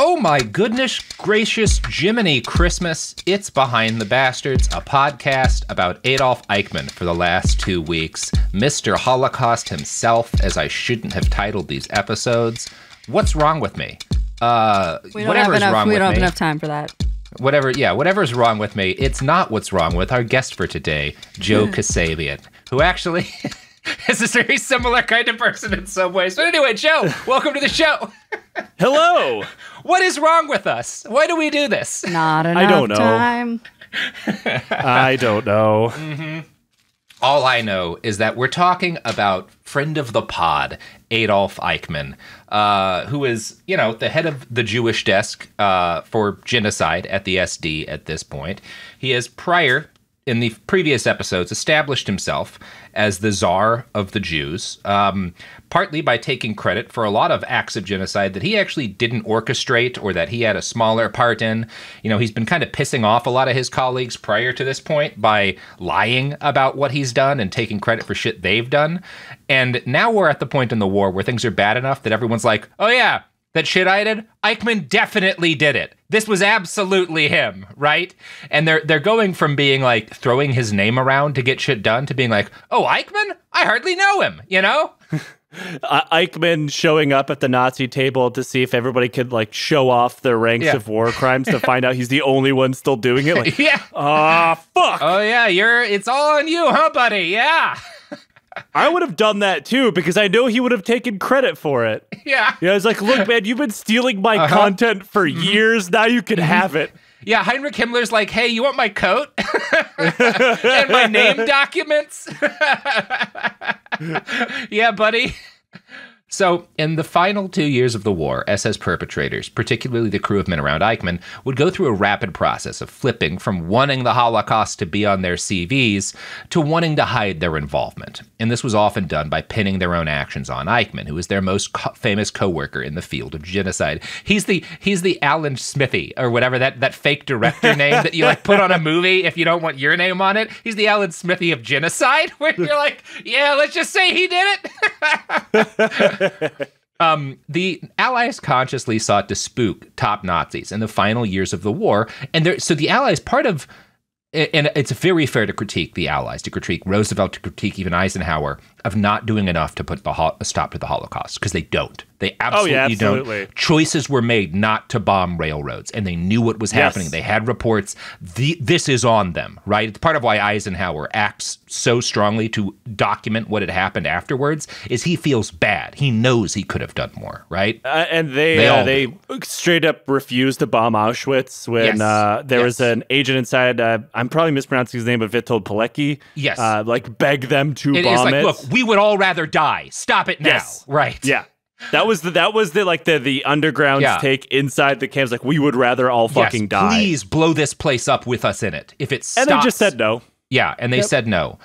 Oh my goodness gracious Jiminy Christmas, it's Behind the Bastards, a podcast about Adolf Eichmann for the last 2 weeks. Mr. Holocaust himself, as I shouldn't have titled these episodes. What's wrong with me? We don't have enough time for that. Whatever's wrong with me, it's not what's wrong with our guest for today, Joe Kasabian, who actually is a very similar kind of person in some ways. But anyway, Joe, welcome to the show. Hello. What is wrong with us? Why do we do this? Not enough time. I don't know. Mm-hmm. All I know is that we're talking about friend of the pod, Adolf Eichmann, who is, the head of the Jewish desk for genocide at the SD at this point. He has in the previous episodes, established himself as the czar of the Jews, partly by taking credit for a lot of acts of genocide that he actually didn't orchestrate or that he had a smaller part in. He's been kind of pissing off a lot of his colleagues prior to this point by lying about what he's done and taking credit for shit they've done. And now we're at the point in the war where things are bad enough that everyone's like, oh yeah, that shit I did, Eichmann definitely did it. This was absolutely him, right? And they're going from being like throwing his name around to get shit done to being like, oh, Eichmann? I hardly know him, Eichmann showing up at the Nazi table to see if everybody could show off their ranks of war crimes to find out he's the only one still doing it. Fuck. Oh yeah, it's all on you, huh, buddy? Yeah. I would have done that too, because I know he would have taken credit for it. Yeah. It's like, look, man, you've been stealing my content for years. Now you can have it. Yeah, Heinrich Himmler's like, hey, you want my coat? And my name documents? Yeah, buddy. So, in the final 2 years of the war, SS perpetrators, particularly the crew of men around Eichmann, would go through a rapid process of flipping from wanting the Holocaust to be on their CVs to wanting to hide their involvement. And this was often done by pinning their own actions on Eichmann, who is their most famous co-worker in the field of genocide. He's the Alan Smithy, or whatever, that fake director name that you put on a movie if you don't want your name on it. He's the Alan Smithy of genocide, where you're like, yeah, let's just say he did it. The Allies consciously sought to spook top Nazis in the final years of the war, and so the Allies, and it's very fair to critique the Allies, to critique Roosevelt, to critique even Eisenhower, of not doing enough to put a stop to the Holocaust, because they don't. They absolutely don't. Choices were made not to bomb railroads, and they knew what was happening. They had reports. This is on them, right? It's part of why Eisenhower acts so strongly to document what had happened afterwards, is he feels bad. He knows he could have done more, right? And they straight up refused to bomb Auschwitz when there was an agent inside, I'm probably mispronouncing his name, but Witold Pilecki, begged them to bomb it. Look, we would all rather die. Stop it now. Right. Yeah. That was the underground take inside the camps. We would rather all fucking die. Please blow this place up with us in it. If it stops. And they just said no. Yeah, and they said no.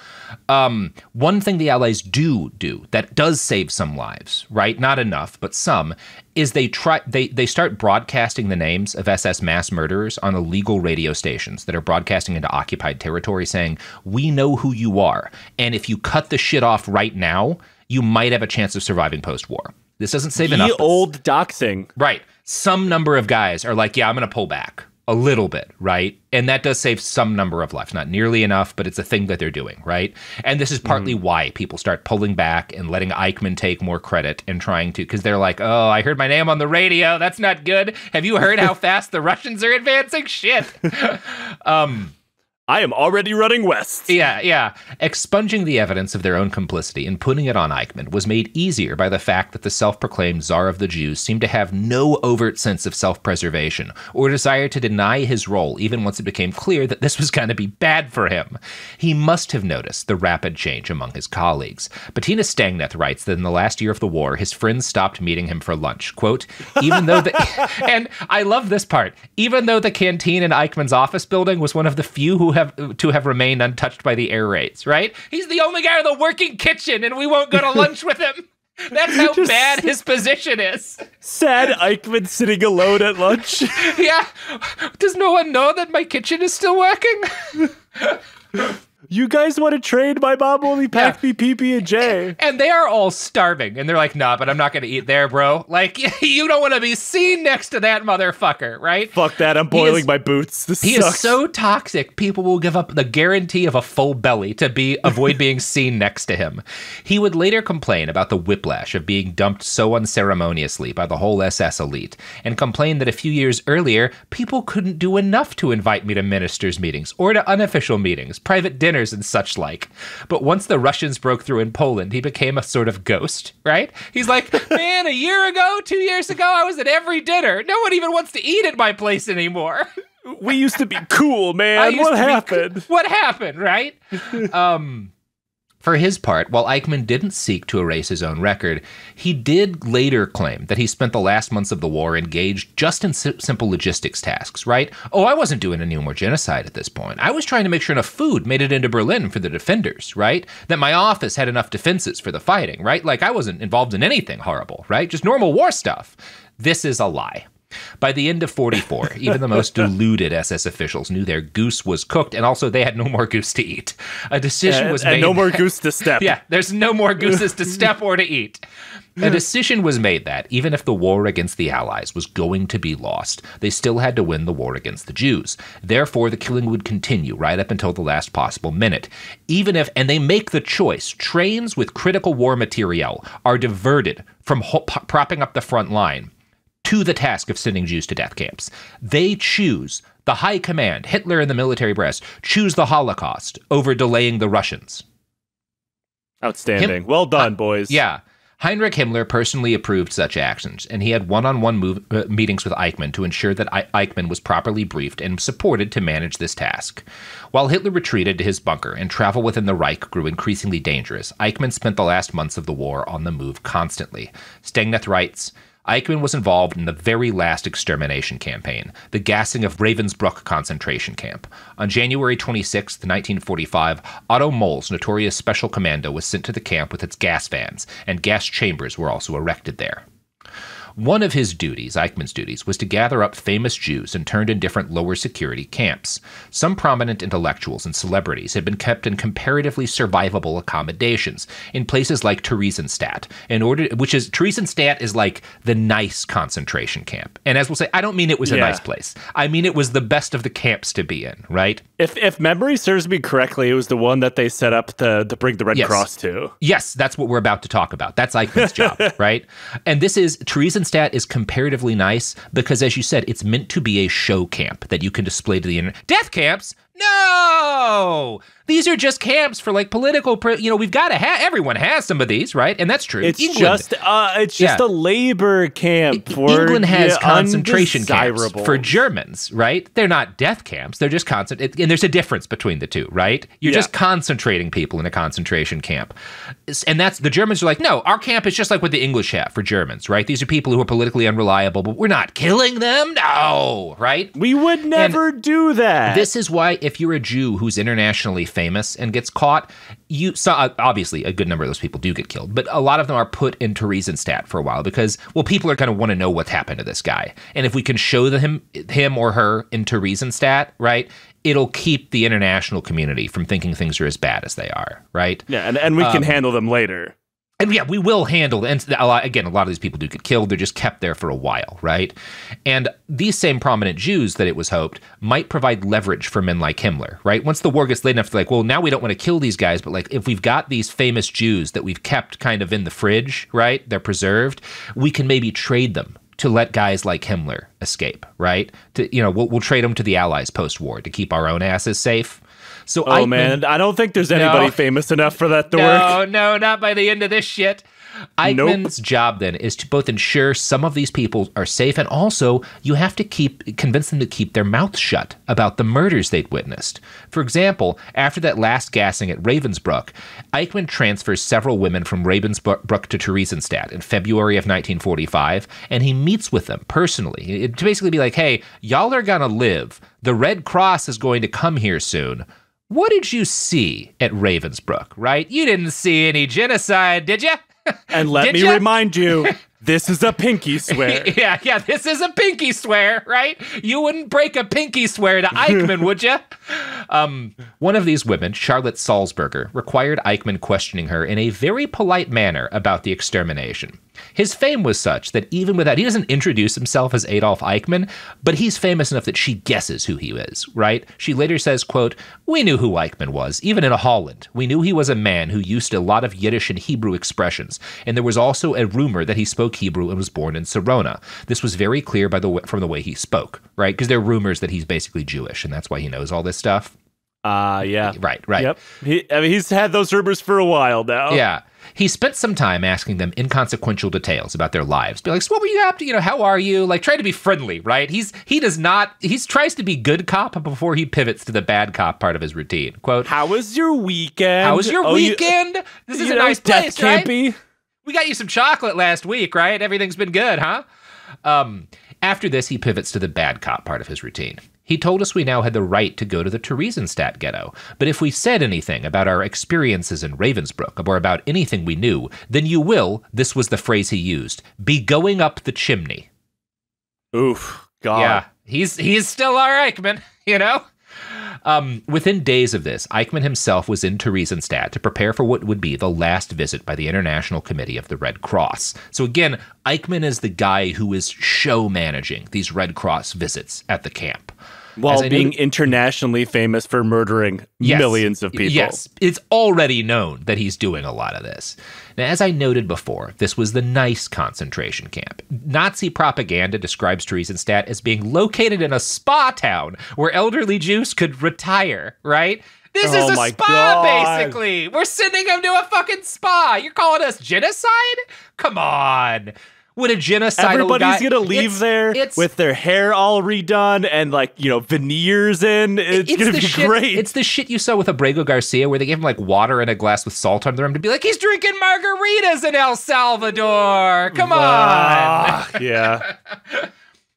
One thing the Allies do that does save some lives, right? Not enough, but some, is they start broadcasting the names of SS mass murderers on illegal radio stations that are broadcasting into occupied territory, saying, we know who you are, and if you cut the shit off right now, you might have a chance of surviving post-war. This doesn't save enough. The old doxing. Right. Some number of guys are like, yeah, I'm going to pull back a little bit, right? And that does save some number of lives. Not nearly enough, but it's a thing that they're doing, right? And this is partly why people start pulling back and letting Eichmann take more credit and trying to, because they're like, oh, I heard my name on the radio. That's not good. Have you heard how fast the Russians are advancing? Shit. I am already running west. Yeah. Expunging the evidence of their own complicity and putting it on Eichmann was made easier by the fact that the self-proclaimed Tsar of the Jews seemed to have no overt sense of self-preservation or desire to deny his role even once it became clear that this was going to be bad for him. He must have noticed the rapid change among his colleagues. Bettina Stangneth writes that in the last year of the war, his friends stopped meeting him for lunch. Quote, even though and I love this part, even though the canteen in Eichmann's office building was one of the few who have remained untouched by the air raids, right? He's the only guy in the working kitchen, and we won't go to lunch with him. That's how bad his position is. Sad Eichmann sitting alone at lunch. Yeah. Does no one know that my kitchen is still working? you guys want to trade? My mom only packed me PB&J. And they are all starving. And they're like, nah, but I'm not going to eat there, bro. Like, you don't want to be seen next to that motherfucker, right? Fuck that. I'm boiling my boots. This sucks. Is so toxic, people will give up the guarantee of a full belly to avoid being seen next to him. He would later complain about the whiplash of being dumped so unceremoniously by the whole SS elite, and complain that a few years earlier, people couldn't do enough to invite me to ministers' meetings or to unofficial meetings, private dinners, and such like. But once the Russians broke through in Poland, he became a sort of ghost, right? He's like, man, a year ago, 2 years ago, I was at every dinner. No one even wants to eat at my place anymore. We used to be cool, man. What happened? What happened, right? For his part, while Eichmann didn't seek to erase his own record, he did later claim that he spent the last months of the war engaged just in simple logistics tasks, right? Oh, I wasn't doing any more genocide at this point. I was trying to make sure enough food made it into Berlin for the defenders, right? That my office had enough defenses for the fighting, right? Like I wasn't involved in anything horrible, right? Just normal war stuff. This is a lie. By the end of 44, even the most deluded SS officials knew their goose was cooked, and also they had no more goose to eat. A decision was made. And no more goose to step. Yeah, there's no more gooses to step or to eat. A decision was made that, even if the war against the Allies was going to be lost, they still had to win the war against the Jews. Therefore, the killing would continue right up until the last possible minute. Even if, and they make the choice, trains with critical war materiel are diverted from propping up the front line to the task of sending Jews to death camps. They choose, the high command, Hitler and the military brass, choose the Holocaust over delaying the Russians. Outstanding. Well done, boys. Yeah. Heinrich Himmler personally approved such actions, and he had one-on-one meetings with Eichmann to ensure that Eichmann was properly briefed and supported to manage this task. While Hitler retreated to his bunker and travel within the Reich grew increasingly dangerous, Eichmann spent the last months of the war on the move constantly. Stengnath writes, Eichmann was involved in the very last extermination campaign, the gassing of Ravensbrück concentration camp. On January 26, 1945, Otto Moll's notorious Special Commando was sent to the camp with its gas vans, and gas chambers were also erected there. One of his duties, Eichmann's duties, was to gather up famous Jews interned in different lower security camps. Some prominent intellectuals and celebrities had been kept in comparatively survivable accommodations in places like Theresienstadt, Theresienstadt is like the nice concentration camp. And as we'll say, I don't mean it was a nice place. I mean it was the best of the camps to be in, right? If memory serves me correctly, it was the one that they set up to bring the Red Cross to. Yes, that's what we're about to talk about. That's Eichmann's job, right? And this is Theresienstadt is comparatively nice because, as you said, it's meant to be a show camp that you can display to the internet. Death camps? No! These are just camps for like political, we've got to have, everyone has some of these, right? And that's true. It's just a labor camp for England has concentration camps for Germans, right? They're not death camps. They're just and there's a difference between the two, right? You're just concentrating people in a concentration camp. And that's, the Germans are like, no, our camp is just like what the English have for Germans, right? These are people who are politically unreliable, but we're not killing them. No, right? We would never do that. This is why if you're a Jew who's internationally famous and gets caught, obviously a good number of those people do get killed, but a lot of them are put in Theresienstadt for a while because, well, people are going to want to know what's happened to this guy. And if we can show him or her in Theresienstadt, right, it'll keep the international community from thinking things are as bad as they are, right? Yeah, and we can handle them later. And yeah, we will handle it. And a lot of these people do get killed. They're just kept there for a while, right? And these same prominent Jews that it was hoped might provide leverage for men like Himmler, right? Once the war gets late enough, like, well, now we don't want to kill these guys, but like if we've got these famous Jews that we've kept kind of in the fridge, right? They're preserved. We can maybe trade them to let guys like Himmler escape, right? We'll trade them to the Allies post-war to keep our own asses safe. So man, I don't think there's anybody famous enough for that to work. No, not by the end of this shit. Eichmann's job then is to both ensure some of these people are safe, and also you have to convince them to keep their mouths shut about the murders they'd witnessed. For example, after that last gassing at Ravensbrück, Eichmann transfers several women from Ravensbrück to Theresienstadt in February of 1945, and he meets with them personally to basically be like, hey, y'all are gonna live. The Red Cross is going to come here soon. What did you see at Ravensbrück, right? You didn't see any genocide, did you? And let me remind you, This is a pinky swear. yeah, this is a pinky swear, right? You wouldn't break a pinky swear to Eichmann, would you? One of these women, Charlotte Salzberger, required Eichmann questioning her in a very polite manner about the extermination. His fame was such that even without, he doesn't introduce himself as Adolf Eichmann, but he's famous enough that she guesses who he is, right? She later says, quote, "We knew who Eichmann was, even in Holland. We knew he was a man who used a lot of Yiddish and Hebrew expressions, and there was also a rumor that he spoke Hebrew and was born in Sarona. This was very clear from the way he spoke, right? Because there are rumors that he's basically Jewish, and that's why he knows all this stuff." Yeah. Right. Yep. He's had those rumors for a while now. Yeah. He spent some time asking them inconsequential details about their lives. Be like, so what were you up to? How are you? Like, try to be friendly, right? He tries to be good cop before he pivots to the bad cop part of his routine. Quote, "How was your weekend? How was your weekend? This is a nice place, right? Campy. We got you some chocolate last week, right? Everything's been good, huh?" After this, he pivots to the bad cop part of his routine. He told us we now had the right to go to the Theresienstadt ghetto, but if we said anything about our experiences in Ravensbrück or about anything we knew, then you will, this was the phrase he used, be going up the chimney. Oof, God. Yeah, he's still our Eichmann, Within days of this, Eichmann himself was in Theresienstadt to prepare for what would be the last visit by the International Committee of the Red Cross. So again, Eichmann is the guy who is show managing these Red Cross visits at the camp. While being internationally famous for murdering millions of people. Yes, it's already known that he's doing a lot of this. Now, as I noted before, this was the nice concentration camp. Nazi propaganda describes Theresienstadt as being located in a spa town where elderly Jews could retire, right? This is a spa, basically. We're sending them to a fucking spa. You're calling us genocide? Come on. Would a genocidal Everybody's gonna leave there with their hair all redone and veneers in. It's gonna be great. It's the shit you saw with Abrego Garcia where they gave him water in a glass with salt under him to be like, he's drinking margaritas in El Salvador. Come on. Yeah.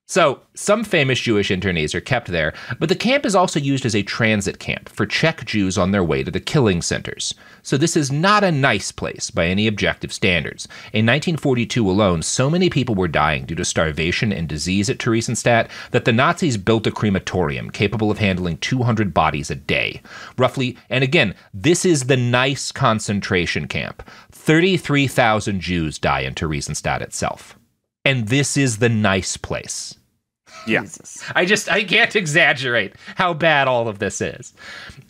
So, some famous Jewish internees are kept there, but the camp is also used as a transit camp for Czech Jews on their way to the killing centers. So this is not a nice place by any objective standards. In 1942 alone, so many people were dying due to starvation and disease at Theresienstadt that the Nazis built a crematorium capable of handling 200 bodies a day. Roughly, and again, this is the nice concentration camp. 33,000 Jews die in Theresienstadt itself. And this is the nice place. Yeah. I can't exaggerate how bad all of this is.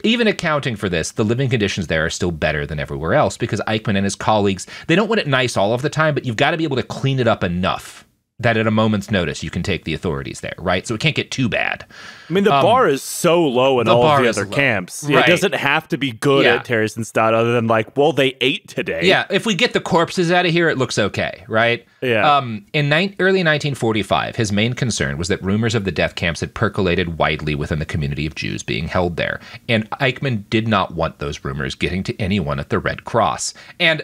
Even accounting for this, the living conditions there are still better than everywhere else because Eichmann and his colleagues, they don't want it nice all of the time, but you've got to be able to clean it up enough that at a moment's notice you can take the authorities there, right? So it can't get too bad. I mean, the bar is so low in all of the other camps. Right. It doesn't have to be good at Theresienstadt other than they ate today. Yeah, if we get the corpses out of here, it looks okay, right? Yeah. In early 1945, his main concern was that rumors of the death camps had percolated widely within the community of Jews being held there. And Eichmann did not want those rumors getting to anyone at the Red Cross. And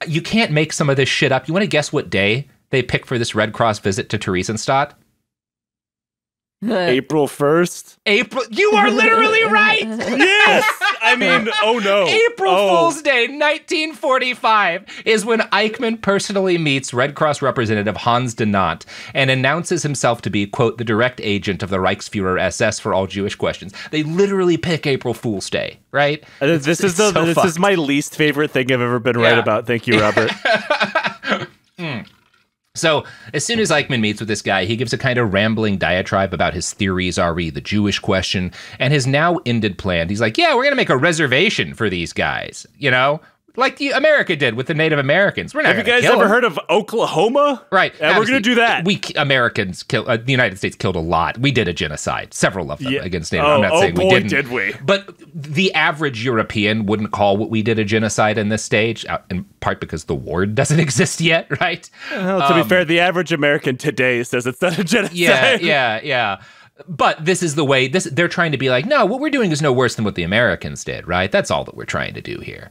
you can't make some of this shit up. You want to guess what day they picked for this Red Cross visit to Theresienstadt? April 1st? You are literally right! Yes! I mean, oh no. April Fool's Day, 1945, is when Eichmann personally meets Red Cross representative Hans Donat and announces himself to be, quote, the direct agent of the Reichsfuhrer SS for all Jewish questions. They literally pick April Fool's Day, right? This is my least favorite thing I've ever been right about. Thank you, Robert. So, as soon as Eichmann meets with this guy, he gives a kind of rambling diatribe about his theories re the Jewish question, and his now ended plan. He's like, yeah, we're going to make a reservation for these guys, like America did with the Native Americans. We're not. Have you guys ever heard of Oklahoma? Right. And we're going to do that. Americans the United States killed a lot. We did a genocide, several of them against Native. I'm not saying we didn't. Did we? But the average European wouldn't call what we did a genocide in this stage, in part because the word doesn't exist yet, right? Well, to be fair, the average American today says it's not a genocide. Yeah. But this is the way, they're trying to be like, no, what we're doing is no worse than what the Americans did, right? That's all that we're trying to do here.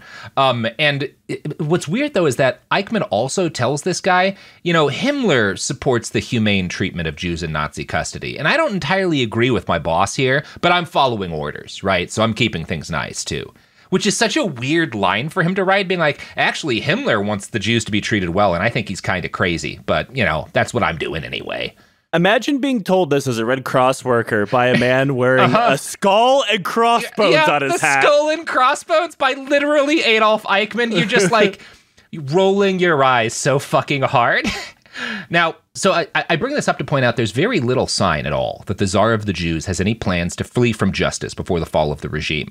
What's weird, though, is that Eichmann also tells this guy, Himmler supports the humane treatment of Jews in Nazi custody. And I don't entirely agree with my boss here, but I'm following orders, right? So I'm keeping things nice, too. which is such a weird line for him to write, being like, actually, Himmler wants the Jews to be treated well, and I think he's kind of crazy, but, you know, that's what I'm doing anyway. Imagine being told this as a Red Cross worker by a man wearing a skull and crossbones on his hat. The skull and crossbones by literally Adolf Eichmann. You're just like rolling your eyes so fucking hard. Now, so I bring this up to point out there's very little sign at all that the Tsar of the Jews has any plans to flee from justice before the fall of the regime.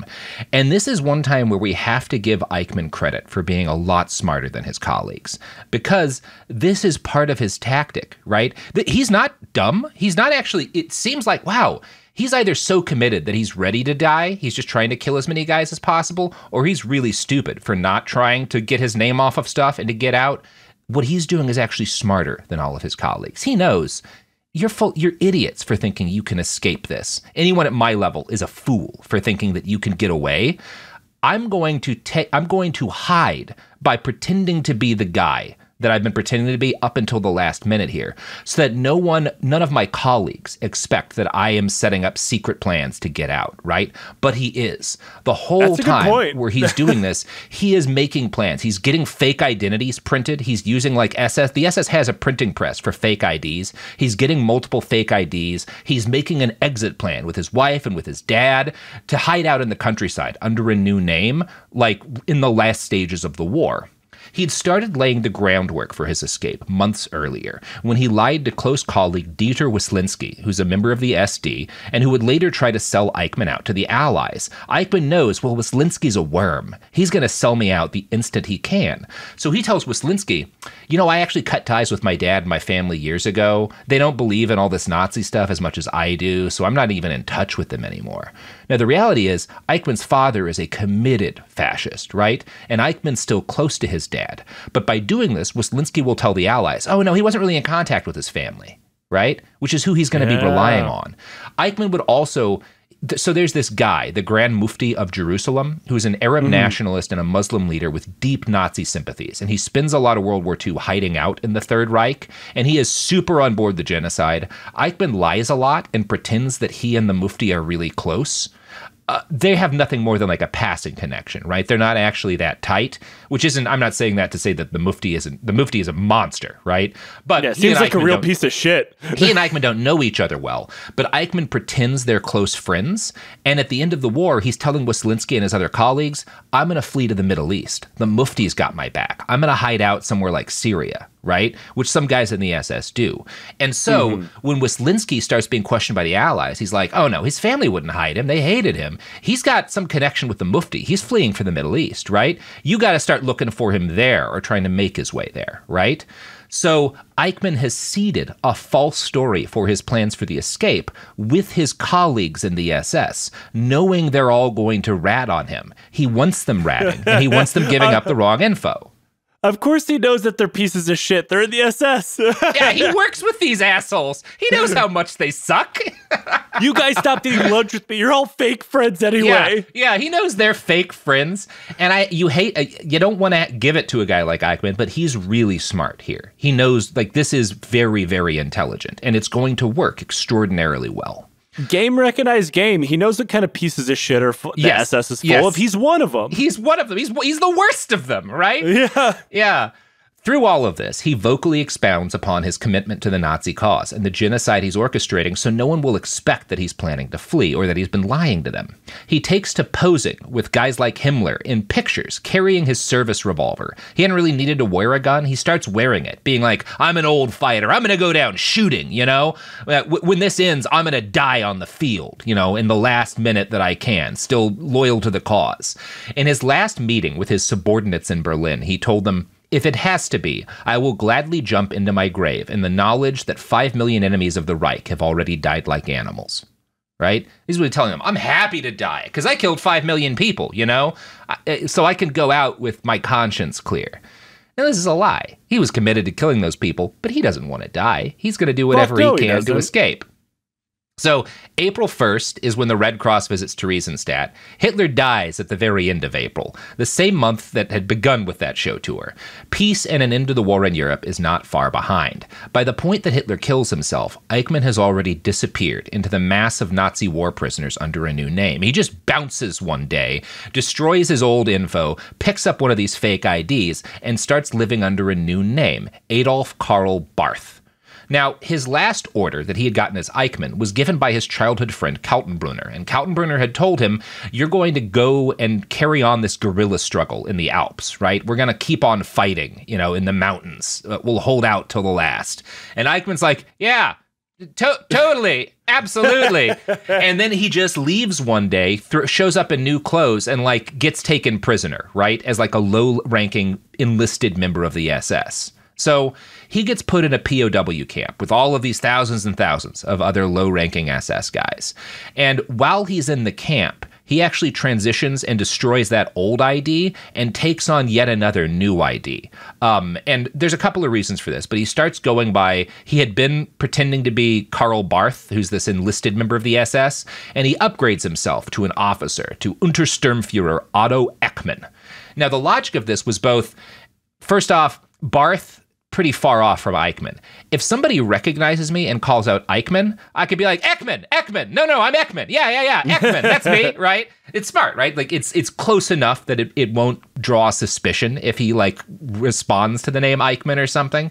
And this is one time where we have to give Eichmann credit for being a lot smarter than his colleagues, because this is part of his tactic, right? He's not dumb. He's not actually, it seems like, wow, he's either so committed that he's ready to die, he's just trying to kill as many guys as possible, or he's really stupid for not trying to get his name off of stuff and to get out. What he's doing is actually smarter than all of his colleagues. He knows you're idiots for thinking you can escape this. Anyone at my level is a fool for thinking that you can get away. I'm going to hide by pretending to be the guy that I've been pretending to be up until the last minute here, so that none of my colleagues expect that I am setting up secret plans to get out, right? But he is. The whole time where he's doing this, he is making plans. He's getting fake identities printed. He's using like SS. The SS has a printing press for fake IDs. He's getting multiple fake IDs. He's making an exit plan with his wife and with his dad to hide out in the countryside under a new name, like in the last stages of the war. He'd started laying the groundwork for his escape months earlier when he lied to close colleague Dieter Wislinski, who's a member of the SD, and who would later try to sell Eichmann out to the Allies. Eichmann knows, well, Wislinski's a worm. He's going to sell me out the instant he can. So he tells Wislinski, you know, I actually cut ties with my dad and my family years ago. They don't believe in all this Nazi stuff as much as I do, so I'm not even in touch with them anymore. Now, the reality is, Eichmann's father is a committed fascist, right? And Eichmann's still close to his dad. But by doing this, Wislinski will tell the Allies, oh, no, he wasn't really in contact with his family, right? Which is who he's going to be relying on. Eichmann would also... So there's this guy, the Grand Mufti of Jerusalem, who's an Arab nationalist and a Muslim leader with deep Nazi sympathies. And he spends a lot of World War II hiding out in the Third Reich, and he is super on board the genocide. Eichmann lies a lot and pretends that he and the Mufti are really close. They have nothing more than like a passing connection, right? They're not actually that tight, which isn't, I'm not saying that to say that the Mufti is a monster, right? But yeah, seems like a real piece of shit. He and Eichmann don't know each other well, but Eichmann pretends they're close friends. And at the end of the war, he's telling Wislinski and his other colleagues, I'm going to flee to the Middle East. The Mufti's got my back. I'm going to hide out somewhere like Syria, right? Which some guys in the SS do. And so when Wislinski starts being questioned by the Allies, he's like, oh no, his family wouldn't hide him. They hated him. He's got some connection with the Mufti. He's fleeing for the Middle East, right? You got to start looking for him there or trying to make his way there, right? So Eichmann has seeded a false story for his plans for the escape with his colleagues in the SS, knowing they're all going to rat on him. He wants them ratting, and he wants them giving up the wrong info. Of course he knows that they're pieces of shit. They're in the SS. Yeah, he works with these assholes. He knows how much they suck. You guys stopped eating lunch with me. You're all fake friends anyway. Yeah, he knows they're fake friends. And you don't want to give it to a guy like Eichmann, but he's really smart here. He knows, like, this is very, very intelligent, and it's going to work extraordinarily well. Game recognized game. He knows what kind of pieces of shit the SS is full of. He's one of them. He's one of them. He's the worst of them, right? Yeah. Yeah. Through all of this, he vocally expounds upon his commitment to the Nazi cause and the genocide he's orchestrating, so no one will expect that he's planning to flee or that he's been lying to them. He takes to posing with guys like Himmler in pictures, carrying his service revolver. He hadn't really needed to wear a gun. He starts wearing it, being like, I'm an old fighter. I'm going to go down shooting, you know? When this ends, I'm going to die on the field, you know, in the last minute that I can, still loyal to the cause. In his last meeting with his subordinates in Berlin, he told them, if it has to be, I will gladly jump into my grave in the knowledge that 5 million enemies of the Reich have already died like animals. Right? He's really telling them, I'm happy to die because I killed 5 million people, you know? So I can go out with my conscience clear. Now, this is a lie. He was committed to killing those people, but he doesn't want to die. He's going to do whatever he can to escape. So April 1st is when the Red Cross visits Theresienstadt. Hitler dies at the very end of April, the same month that had begun with that show tour. Peace and an end to the war in Europe is not far behind. By the point that Hitler kills himself, Eichmann has already disappeared into the mass of Nazi war prisoners under a new name. He just bounces one day, destroys his old info, picks up one of these fake IDs, and starts living under a new name, Adolf Karl Barth. Now, his last order that he had gotten as Eichmann was given by his childhood friend Kaltenbrunner, and Kaltenbrunner had told him, you're going to go and carry on this guerrilla struggle in the Alps, right? We're going to keep on fighting, in the mountains. We'll hold out till the last. And Eichmann's like, yeah, totally, absolutely. And then he just leaves one day, shows up in new clothes, and gets taken prisoner, right? As a low-ranking enlisted member of the SS. So he gets put in a POW camp with all of these thousands and thousands of other low-ranking SS guys. And while he's in the camp, he actually transitions and destroys that old ID and takes on yet another new ID. And there's a couple of reasons for this, but he starts going by, he had been pretending to be Karl Barth, who's this enlisted member of the SS, and he upgrades himself to an officer, to Untersturmführer Otto Eichmann. Now, the logic of this was both, first off, Barth, pretty far off from Eichmann. If somebody recognizes me and calls out Eichmann, I could be like, Eichmann. No, I'm Eichmann. Yeah, Eichmann, that's me, right? It's smart, right? It's close enough that it won't draw suspicion if he responds to the name Eichmann or something.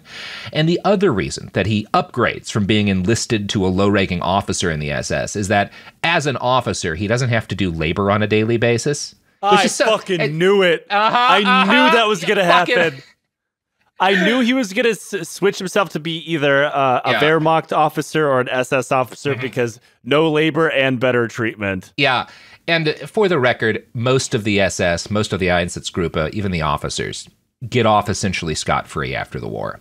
And the other reason that he upgrades from being enlisted to a low-ranking officer in the SS is that as an officer, he doesn't have to do labor on a daily basis. I fucking knew it. I knew that was going to happen. I knew he was going to switch himself to be either a Wehrmacht officer or an SS officer because no labor and better treatment. Yeah. And for the record, most of the SS, most of the Einsatzgruppe, even the officers, get off essentially scot-free after the war.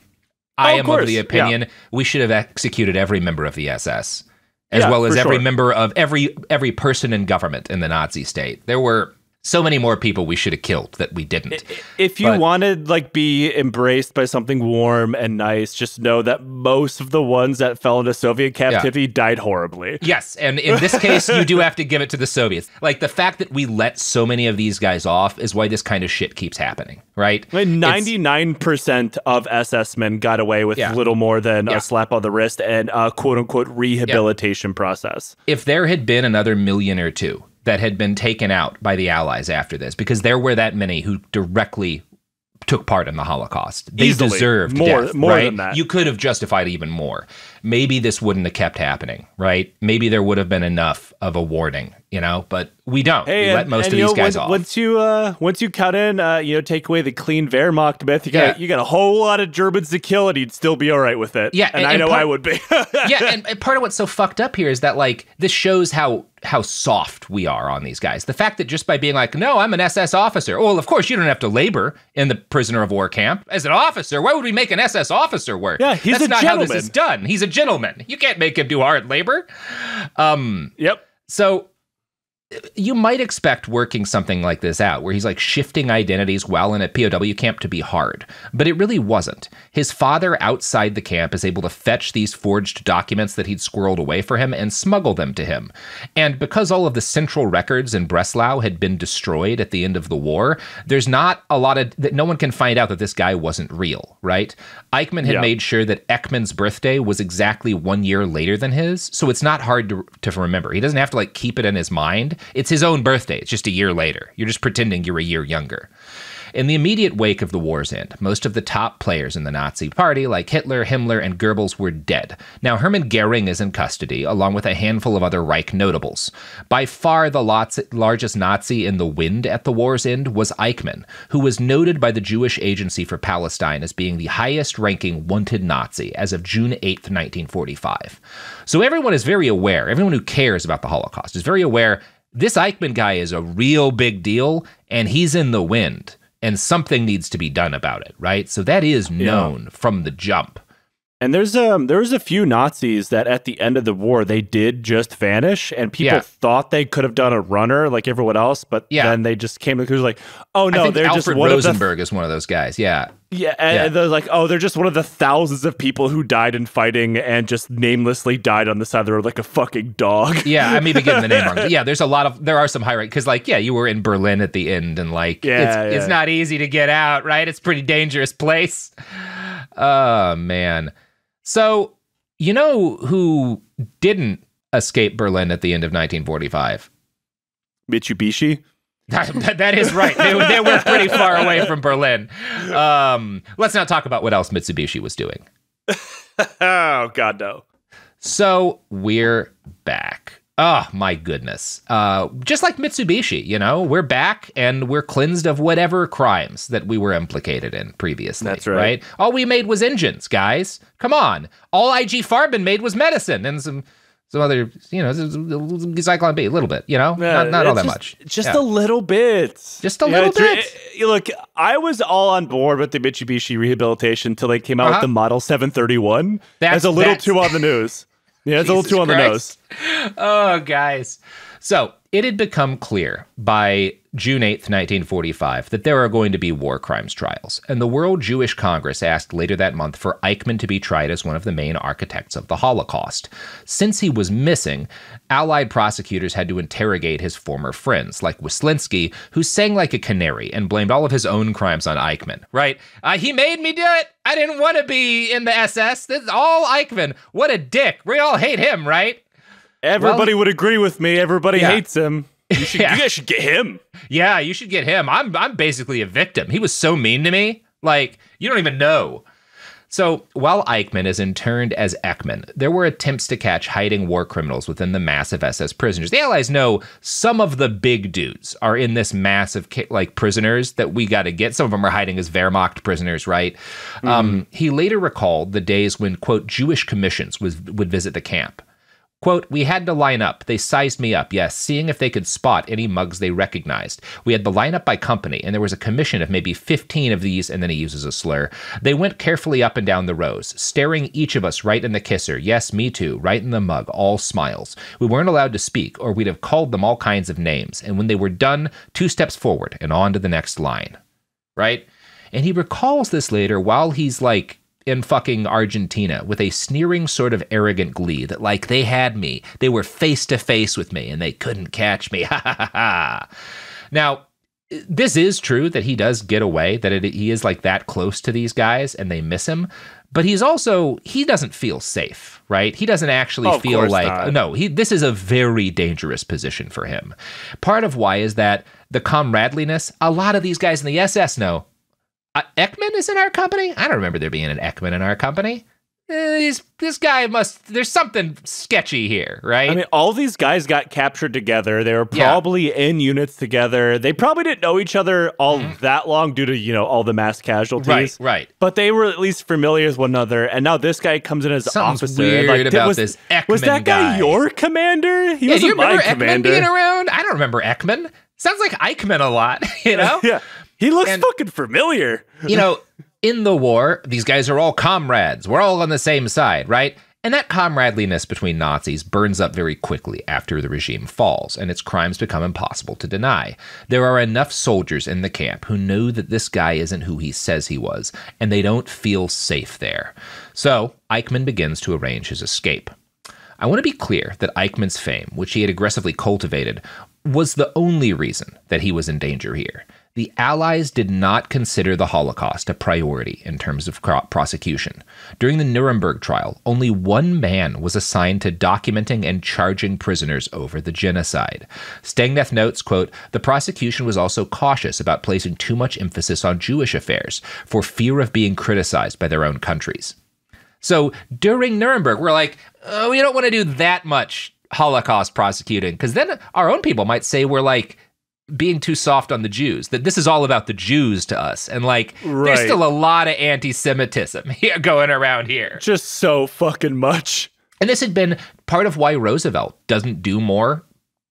I am of the opinion we should have executed every member of the SS, as well as every member of every person in government in the Nazi state. There were so many more people we should have killed that we didn't. If you wanted be embraced by something warm and nice, just know that most of the ones that fell into Soviet captivity died horribly. Yes, and in this case, you do have to give it to the Soviets. The fact that we let so many of these guys off is why this kind of shit keeps happening, right? 99% of SS men got away with little more than a slap on the wrist and a quote-unquote rehabilitation process. If there had been another million or two that had been taken out by the Allies after this, because there were that many who directly took part in the Holocaust. They deserved death, more right? than that. You could have justified even more. Maybe this wouldn't have kept happening, right? Maybe there would have been enough of a warning, but we don't. We let most of these guys off. Once you cut in, take away the clean Wehrmacht myth, you got a whole lot of Germans to kill, and you'd still be all right with it. Yeah, and I know I would be. and part of what's so fucked up here is that this shows how soft we are on these guys. The fact that just by being no, I'm an SS officer. Well, of course you don't have to labor in the prisoner of war camp as an officer. Why would we make an SS officer work? Yeah, That's not gentleman. How this is done. He's a gentleman. You can't make him do hard labor. Yep. So you might expect working something like this out, where he's shifting identities while in a POW camp to be hard, but it really wasn't. His father outside the camp is able to fetch these forged documents that he'd squirreled away for him and smuggle them to him. And because all of the central records in Breslau had been destroyed at the end of the war, there's not a lot of, no one can find out that this guy wasn't real, right? Eichmann had made sure that Ekman's birthday was exactly 1 year later than his, so it's not hard to remember. He doesn't have to keep it in his mind. It's his own birthday. It's just a year later. You're just pretending you're a year younger. In the immediate wake of the war's end, most of the top players in the Nazi party, like Hitler, Himmler, and Goebbels, were dead. Now, Hermann Goering is in custody, along with a handful of other Reich notables. By far the largest Nazi in the wind at the war's end was Eichmann, who was noted by the Jewish Agency for Palestine as being the highest-ranking wanted Nazi as of June 8th, 1945. So everyone is very aware, everyone who cares about the Holocaust is very aware this Eichmann guy is a real big deal, and he's in the wind. And something needs to be done about it, right? So that is known from the jump. And there was a few Nazis that at the end of the war, they did just vanish, and people thought they could have done a runner like everyone else, but then they just came to the conclusion like, oh no, they're Alfred just one Rosenberg is one of those guys. Yeah. Yeah, and they're like, oh, they're just one of the thousands of people who died in fighting and just namelessly died on the side of the road like a fucking dog. Yeah, I may be getting the name wrong. Yeah, there are some high rank, because like, you were in Berlin at the end, and like, it's not easy to get out, right? It's a pretty dangerous place. Oh, man. So, you know who didn't escape Berlin at the end of 1945? Mitsubishi? That is right. They were pretty far away from Berlin. Let's not talk about what else Mitsubishi was doing. Oh, God, no. So we're back. Oh, my goodness. Just like Mitsubishi, we're back and we're cleansed of whatever crimes that we were implicated in previously. That's right. All we made was engines, guys. Come on. All IG Farben made was medicine and some other, Zyklon B, a little bit, not all that much. Just a little bit. Just a little bit. Look, I was all on board with the Mitsubishi rehabilitation until they came out with the Model 731. That's a little too on the news. Yeah, it's a little too on the nose. Oh, guys. So it had become clear by June 8th, 1945, that there are going to be war crimes trials, and the World Jewish Congress asked later that month for Eichmann to be tried as one of the main architects of the Holocaust. Since he was missing, Allied prosecutors had to interrogate his former friends, like Wislinski, who sang like a canary and blamed all of his own crimes on Eichmann, right? He made me do it! I didn't want to be in the SS! This is all Eichmann! What a dick! We all hate him, right? Everybody would agree with me. Everybody hates him. You guys should get him. Yeah, you should get him. I'm basically a victim. He was so mean to me. Like, you don't even know. So while Eichmann is interned as Ekman, there were attempts to catch hiding war criminals within the massive SS prisoners. The Allies know some of the big dudes are in this massive prisoners that we got to get. Some of them are hiding as Wehrmacht prisoners, right? Mm-hmm. He later recalled the days when, quote, Jewish commissions would visit the camp. Quote, we had to line up. They sized me up, yes, seeing if they could spot any mugs they recognized. We had the lineup by company, and there was a commission of maybe 15 of these, and then he uses a slur. They went carefully up and down the rows, staring each of us right in the kisser. Yes, me too, right in the mug, all smiles. We weren't allowed to speak, or we'd have called them all kinds of names. And when they were done, 2 steps forward and on to the next line. Right? And he recalls this later while he's in fucking Argentina with a sneering sort of arrogant glee that they had me. They were face to face with me and they couldn't catch me. Ha ha ha. Now, this is true that he does get away, that he is that close to these guys and they miss him. But he doesn't feel safe, right? He doesn't actually feel this is a very dangerous position for him. Part of why is that the comradeliness, a lot of these guys in the SS know, Ekman is in our company? I don't remember there being an Ekman in our company. This guy there's something sketchy here, right? I mean, all these guys got captured together. They were probably in units together. They probably didn't know each other all that long due to, all the mass casualties. Right. But they were at least familiar with one another. And now this guy comes in as Something's officer. Weird about this Ekman was that guy your commander? He wasn't my commander. You remember Ekman being around? I don't remember Ekman. Sounds like Eichmann a lot, Yeah. He looks fucking familiar. In the war, these guys are all comrades. We're all on the same side, right? And that comradeliness between Nazis burns up very quickly after the regime falls, and its crimes become impossible to deny. There are enough soldiers in the camp who know that this guy isn't who he says he was, and they don't feel safe there. So Eichmann begins to arrange his escape. I want to be clear that Eichmann's fame, which he had aggressively cultivated, was the only reason that he was in danger here. The Allies did not consider the Holocaust a priority in terms of prosecution. During the Nuremberg trial, only one man was assigned to documenting and charging prisoners over the genocide. Stangneth notes, quote, the prosecution was also cautious about placing too much emphasis on Jewish affairs for fear of being criticized by their own countries. So during Nuremberg, we're we don't want to do that much Holocaust prosecuting, because then our own people might say we're being too soft on the Jews, that this is all about the Jews to us. And there's still a lot of anti-Semitism going around here. Just so fucking much. And this had been part of why Roosevelt doesn't do more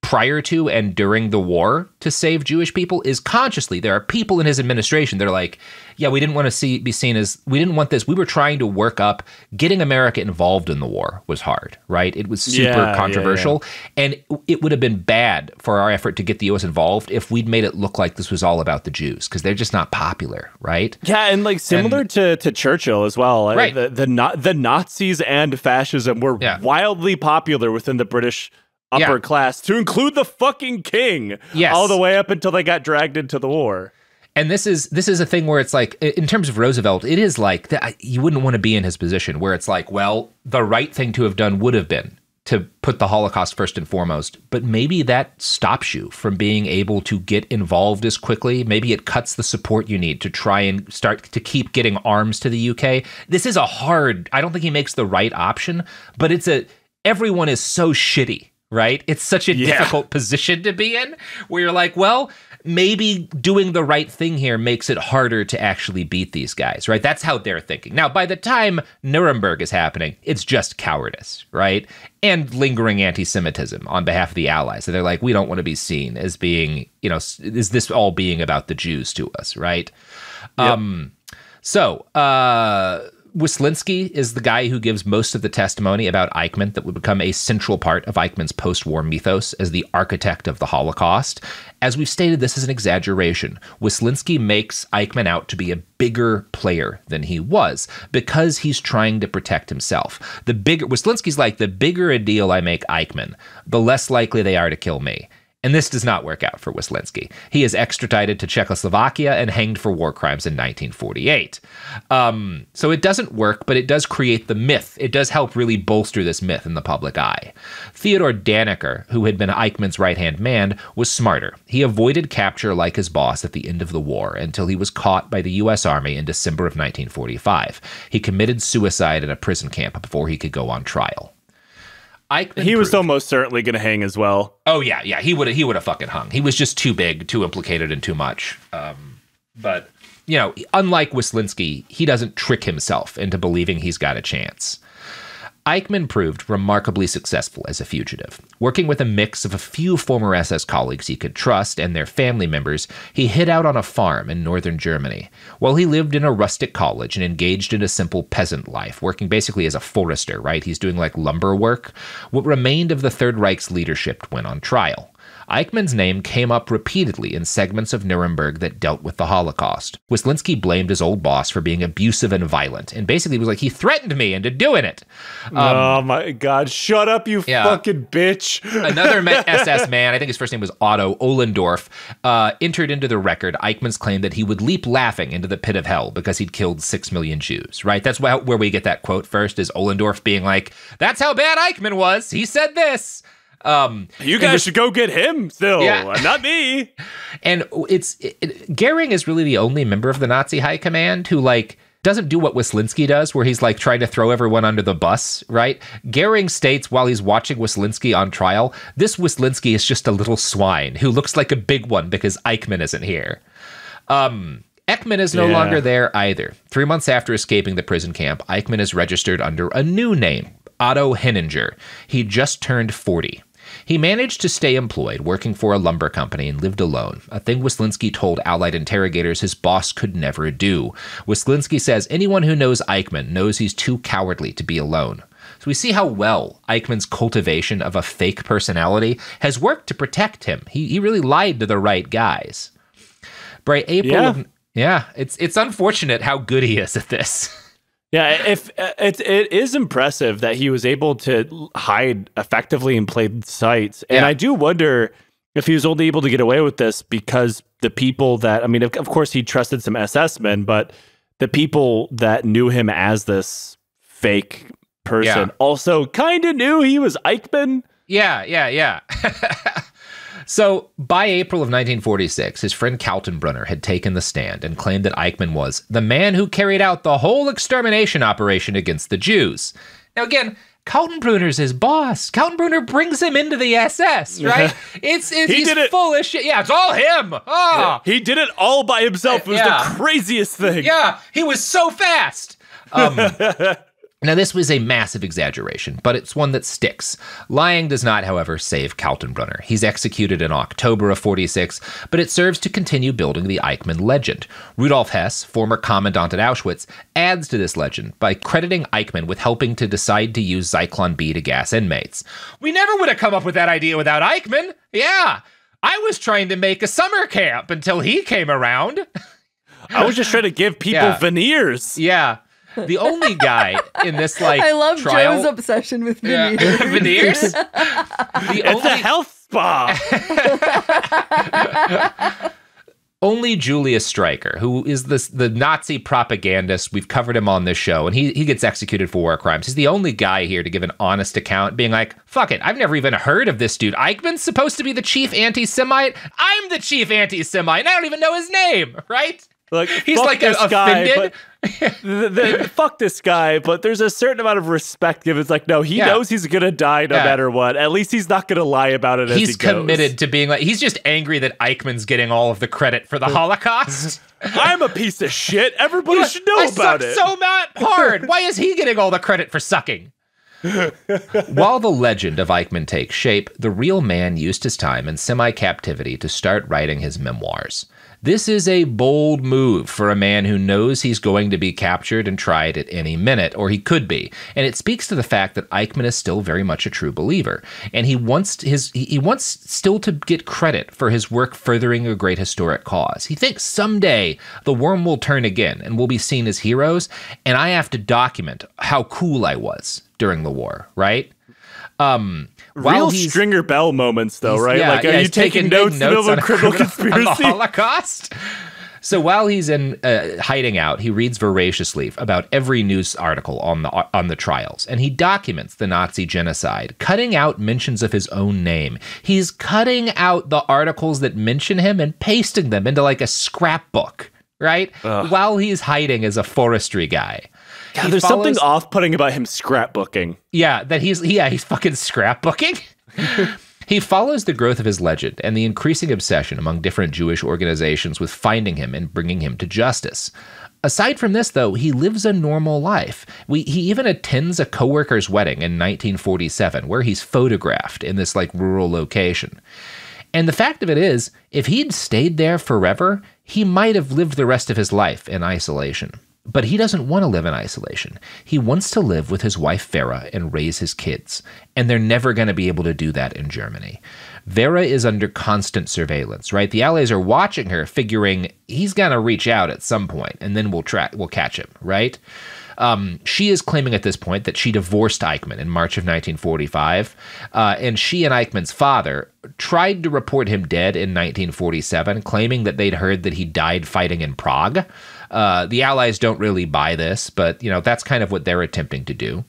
prior to and during the war to save Jewish people is consciously. There are people in his administration that are like, yeah, we didn't want to be seen as, we didn't want this. We were trying to work up, getting America involved in the war was hard, right? It was super controversial. And it would have been bad for our effort to get the U.S. involved if we'd made it look like this was all about the Jews, because they're just not popular, right? Yeah, and like similar to Churchill as well. Right. The Nazis and fascism were wildly popular within the British upper class, to include the fucking king, all the way up until they got dragged into the war. And this is a thing where it's like, in terms of Roosevelt, it is like that. You wouldn't want to be in his position, where it's like, well, the right thing to have done would have been to put the Holocaust first and foremost, but maybe that stops you from being able to get involved as quickly. Maybe it cuts the support you need to try and start to keep getting arms to the UK. This is I don't think he makes the right option, but everyone is so shitty, right? It's such a difficult position to be in, where you're like, well, maybe doing the right thing here makes it harder to actually beat these guys, right? That's how they're thinking. Now, by the time Nuremberg is happening, it's just cowardice, right? And lingering anti-Semitism on behalf of the Allies. So they're like, we don't want to be seen as being, is this all being about the Jews to us, right? Yep. Wislinski is the guy who gives most of the testimony about Eichmann that would become a central part of Eichmann's post-war mythos as the architect of the Holocaust. As we've stated, this is an exaggeration. Wislinski makes Eichmann out to be a bigger player than he was because he's trying to protect himself. Wislinski's like, the bigger a deal I make Eichmann, the less likely they are to kill me. And this does not work out for Wislinski. He is extradited to Czechoslovakia and hanged for war crimes in 1948. So it doesn't work, but it does create the myth. It does help really bolster this myth in the public eye. Theodor Dannecker, who had been Eichmann's right-hand man, was smarter. He avoided capture like his boss at the end of the war until he was caught by the U.S. Army in December of 1945. He committed suicide in a prison camp before he could go on trial. He was almost certainly going to hang as well. Oh yeah, he would have fucking hung. He was just too big, too implicated, and too much. But unlike Wislinski, he doesn't trick himself into believing he's got a chance. Eichmann proved remarkably successful as a fugitive. Working with a mix of a few former SS colleagues he could trust and their family members, he hid out on a farm in northern Germany. While he lived in a rustic college and engaged in a simple peasant life, working basically as a forester, right? He's doing like lumber work. What remained of the Third Reich's leadership went on trial. Eichmann's name came up repeatedly in segments of Nuremberg that dealt with the Holocaust. Wislinski blamed his old boss for being abusive and violent, and basically was like, he threatened me into doing it. Oh my God, shut up, you fucking bitch. Another SS man, I think his first name was Otto Ohlendorf, entered into the record Eichmann's claim that he would leap laughing into the pit of hell because he'd killed 6 million Jews, right? That's where we get that quote first, is Ohlendorf being like, that's how bad Eichmann was. He said this. You guys should go get him still, not me. And Goering is really the only member of the Nazi high command who doesn't do what Wislinski does, where he's trying to throw everyone under the bus, right? Goering states while he's watching Wislinski on trial, this Wislinski is just a little swine who looks like a big one because Eichmann isn't here. Eichmann is no longer there either. 3 months after escaping the prison camp, Eichmann is registered under a new name, Otto Henninger. He just turned 40. He managed to stay employed, working for a lumber company, and lived alone, a thing Wislinski told Allied interrogators his boss could never do. Wislinski says anyone who knows Eichmann knows he's too cowardly to be alone. So we see how well Eichmann's cultivation of a fake personality has worked to protect him. He really lied to the right guys. By April, it's unfortunate how good he is at this. Yeah, it is impressive that he was able to hide effectively in plain sight. And I do wonder if he was only able to get away with this because the people that, of course he trusted some SS men, but the people that knew him as this fake person also kind of knew he was Eichmann. Yeah. So, by April of 1946, his friend Kaltenbrunner had taken the stand and claimed that Eichmann was the man who carried out the whole extermination operation against the Jews. Now, again, Kaltenbrunner's his boss. Kaltenbrunner brings him into the SS, right? He's full of shit. Yeah, it's all him. Oh. He did it all by himself. It was the craziest thing. Yeah, he was so fast. Now, this was a massive exaggeration, but it's one that sticks. Lying does not, however, save Kaltenbrunner. He's executed in October of 46, but it serves to continue building the Eichmann legend. Rudolf Hess, former commandant at Auschwitz, adds to this legend by crediting Eichmann with helping to decide to use Zyklon B to gas inmates. We never would have come up with that idea without Eichmann. Yeah, I was trying to make a summer camp until he came around. I was just trying to give people veneers. Yeah. The only guy in this, like, I love trial... Joe's obsession with veneers. Yeah. Veneers? It's a health spa. Only Julius Streicher, who is the Nazi propagandist, we've covered him on this show, and he gets executed for war crimes. He's the only guy here to give an honest account, being like, fuck it, I've never even heard of this dude. Eichmann's supposed to be the chief anti-Semite? I'm the chief anti-Semite, and I don't even know his name, right? Like, he's like offended. Fuck this guy, but there's a certain amount of respect given. It's like, no, he knows he's gonna die no matter what. At least he's not gonna lie about it. He's committed to being like, he's just angry that Eichmann's getting all of the credit for the Holocaust. I'm a piece of shit. Everybody should know about it. So hard. Why is he getting all the credit for sucking? While the legend of Eichmann takes shape, the real man used his time in semi-captivity to start writing his memoirs. This is a bold move for a man who knows he's going to be captured and tried at any minute, or he could be. And it speaks to the fact that Eichmann is still very much a true believer. And he wants still to get credit for his work furthering a great historic cause. He thinks someday the worm will turn again and we'll be seen as heroes. And I have to document how cool I was during the war, right? Real Stringer Bell moments, though, right? Like, are you taking notes on a criminal conspiracy? On the Holocaust? So while he's in hiding out, he reads voraciously about every news article on the trials, and he documents the Nazi genocide, cutting out mentions of his own name. He's cutting out the articles that mention him and pasting them into like a scrapbook, right? While he's hiding as a forestry guy. God, there's something off-putting about him scrapbooking. Yeah, that he's fucking scrapbooking. He follows the growth of his legend and the increasing obsession among different Jewish organizations with finding him and bringing him to justice. Aside from this, though, he lives a normal life. He even attends a coworker's wedding in 1947, where he's photographed in this like rural location. And the fact of it is, if he'd stayed there forever, he might have lived the rest of his life in isolation. But he doesn't want to live in isolation. He wants to live with his wife Vera and raise his kids. And they're never going to be able to do that in Germany. Vera is under constant surveillance, right? The Allies are watching her, figuring he's going to reach out at some point, and then we'll catch him, right? She is claiming at this point that she divorced Eichmann in March of 1945, and she and Eichmann's father tried to report him dead in 1947, claiming that they'd heard that he died fighting in Prague. The Allies don't really buy this, but that's kind of what they're attempting to do.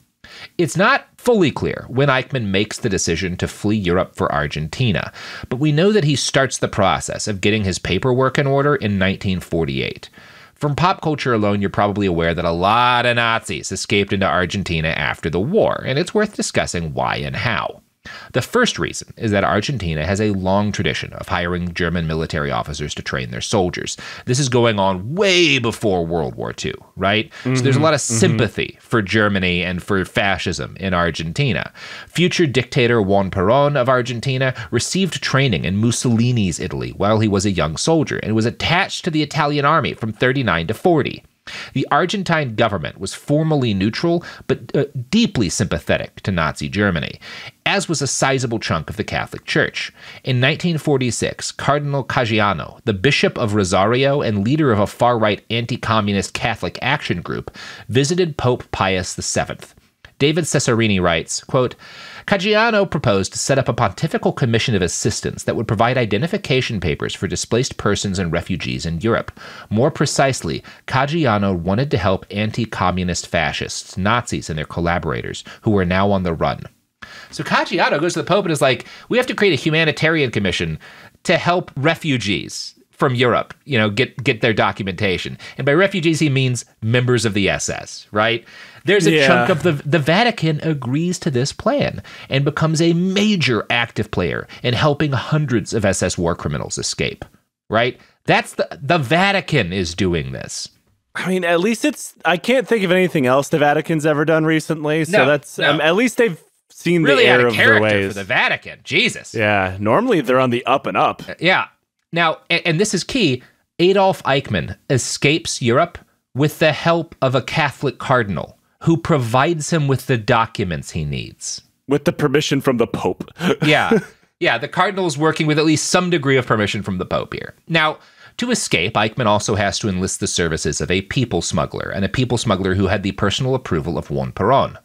It's not fully clear when Eichmann makes the decision to flee Europe for Argentina, but we know that he starts the process of getting his paperwork in order in 1948. From pop culture alone, you're probably aware that a lot of Nazis escaped into Argentina after the war, and it's worth discussing why and how. The first reason is that Argentina has a long tradition of hiring German military officers to train their soldiers. This is going on way before World War II, right? So there's a lot of sympathy for Germany and for fascism in Argentina. Future dictator Juan Perón of Argentina received training in Mussolini's Italy while he was a young soldier and was attached to the Italian army from 1939 to 1940. The Argentine government was formally neutral, but deeply sympathetic to Nazi Germany, as was a sizable chunk of the Catholic Church. In 1946, Cardinal Caggiano, the Bishop of Rosario and leader of a far-right anti-communist Catholic action group, visited Pope Pius VII. David Cesarini writes, quote, Caggiano proposed to set up a pontifical commission of assistance that would provide identification papers for displaced persons and refugees in Europe. More precisely, Caggiano wanted to help anti-communist fascists, Nazis, and their collaborators, who were now on the run. So Caggiano goes to the Pope and is like, we have to create a humanitarian commission to help refugees from Europe, get their documentation. And by refugees, he means members of the SS, right? There's a chunk of the Vatican agrees to this plan and becomes a major active player in helping hundreds of SS war criminals escape, right? That's the Vatican is doing this. I mean, at least I can't think of anything else the Vatican's ever done recently. So at least they've seen really the error of their ways. For the Vatican. Jesus. Yeah. Normally they're on the up and up. Yeah. Now, and this is key, Adolf Eichmann escapes Europe with the help of a Catholic cardinal who provides him with the documents he needs. With the permission from the Pope. Yeah. Yeah, the cardinal's working with at least some degree of permission from the Pope here. Now, to escape, Eichmann also has to enlist the services of a people smuggler, and a people smuggler who had the personal approval of Juan Perón.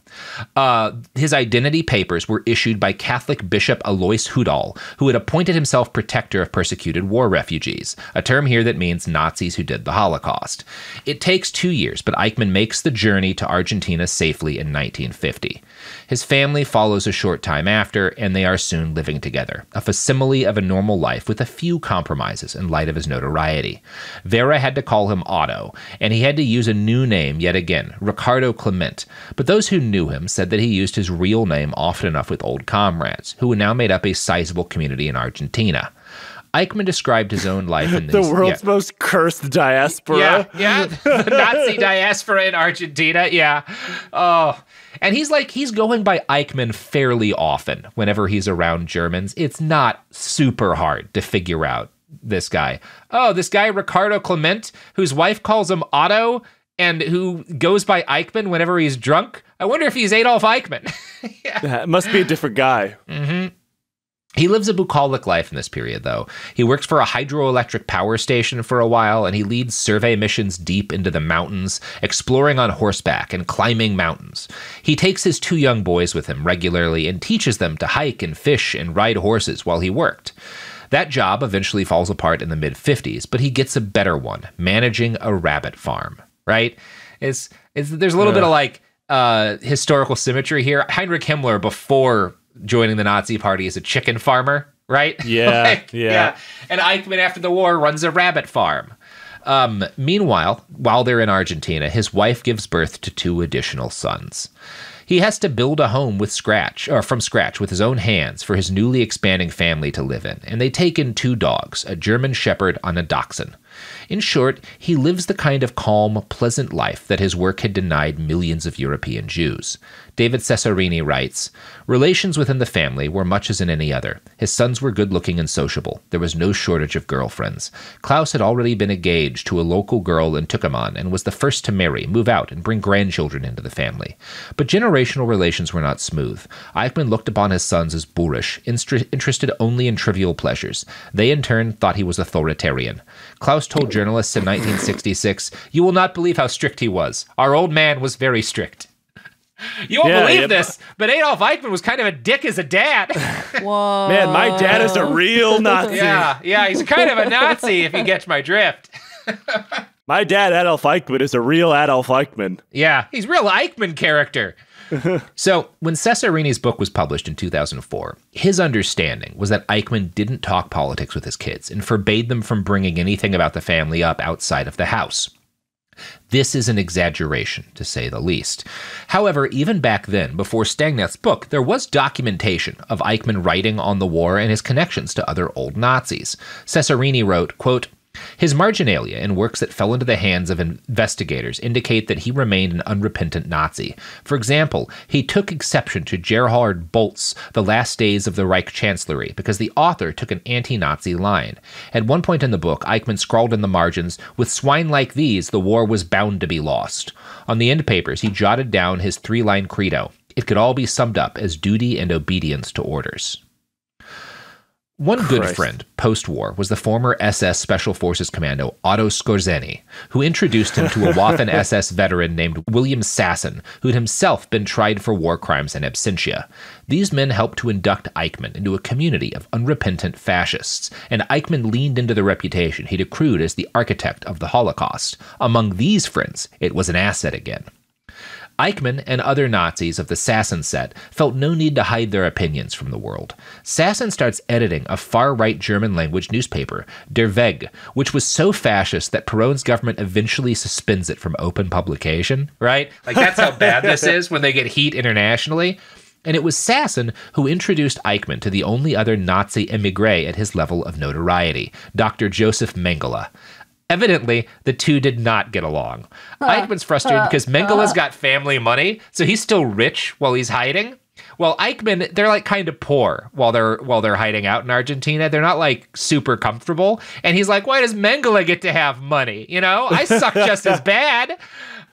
His identity papers were issued by Catholic Bishop Alois Hudal, who had appointed himself protector of persecuted war refugees, a term here that means Nazis who did the Holocaust. It takes 2 years, but Eichmann makes the journey to Argentina safely in 1950. His family follows a short time after, and they are soon living together, a facsimile of a normal life with a few compromises in light of his notoriety. Vera had to call him Otto, and he had to use a new name yet again, Ricardo Clement, but those who knew him said that he used his real name often enough with old comrades, who now made up a sizable community in Argentina. Eichmann described his own life in the world's most cursed diaspora. Yeah, the Nazi diaspora in Argentina, yeah. Oh, and he's going by Eichmann fairly often whenever he's around Germans. It's not super hard to figure out this guy. Oh, this guy Ricardo Clement, whose wife calls him Otto, and who goes by Eichmann whenever he's drunk. I wonder if he's Adolf Eichmann. Yeah, it must be a different guy. Mm-hmm. He lives a bucolic life in this period, though. He works for a hydroelectric power station for a while, and he leads survey missions deep into the mountains, exploring on horseback and climbing mountains. He takes his 2 young boys with him regularly and teaches them to hike and fish and ride horses while he worked. That job eventually falls apart in the mid-50s, but he gets a better one, managing a rabbit farm, right? There's a little bit of like historical symmetry here. Heinrich Himmler, before joining the Nazi party, is a chicken farmer, right? Yeah, yeah. And Eichmann, after the war, runs a rabbit farm. Meanwhile, while they're in Argentina, his wife gives birth to 2 additional sons. He has to build a home from scratch with his own hands for his newly expanding family to live in, and they take in 2 dogs, a German Shepherd and a Dachshund. In short, he lives the kind of calm, pleasant life that his work had denied millions of European Jews. David Cesarini writes, "Relations within the family were much as in any other. His sons were good-looking and sociable. There was no shortage of girlfriends. Klaus had already been engaged to a local girl in Tucumán and was the first to marry, move out, and bring grandchildren into the family. But generational relations were not smooth. Eichmann looked upon his sons as boorish, interested only in trivial pleasures. They, in turn, thought he was authoritarian. Klaus told journalists in 1966, 'You will not believe how strict he was. Our old man was very strict.' You won't believe this, but Adolf Eichmann was kind of a dick as a dad." Whoa. Man, my dad is a real Nazi. Yeah, he's kind of a Nazi, if you get my drift. My dad, Adolf Eichmann, is a real Adolf Eichmann. Yeah, he's a real Eichmann character. So, when Cesarini's book was published in 2004, his understanding was that Eichmann didn't talk politics with his kids and forbade them from bringing anything about the family up outside of the house. This is an exaggeration, to say the least. However, even back then, before Stangneth's book, there was documentation of Eichmann writing on the war and his connections to other old Nazis. Cesarini wrote, quote, "His marginalia in works that fell into the hands of investigators indicate that he remained an unrepentant Nazi. For example, he took exception to Gerhard Bolt's The Last Days of the Reich Chancellery because the author took an anti-Nazi line. At one point in the book, Eichmann scrawled in the margins, 'With swine like these, the war was bound to be lost.' On the end papers, he jotted down his 3-line credo. It could all be summed up as duty and obedience to orders." One good friend post-war was the former SS Special Forces Commando Otto Skorzeny, who introduced him to a Waffen-SS veteran named William Sasson, who'd himself been tried for war crimes in absentia. These men helped to induct Eichmann into a community of unrepentant fascists, and Eichmann leaned into the reputation he'd accrued as the architect of the Holocaust. Among these friends, it was an asset again. Eichmann and other Nazis of the Sasson set felt no need to hide their opinions from the world. Sasson starts editing a far-right German-language newspaper, Der Weg, which was so fascist that Perón's government eventually suspends it from open publication, right? Like, that's how bad this is when they get heat internationally. And it was Sasson who introduced Eichmann to the only other Nazi émigré at his level of notoriety, Dr. Joseph Mengele. Evidently, the two did not get along. Eichmann's frustrated because Mengele's got family money, so he's still rich while he's hiding. Well, Eichmann, they're like kind of poor while they're hiding out in Argentina. They're not like super comfortable. And he's like, why does Mengele get to have money? You know, I suck just as bad.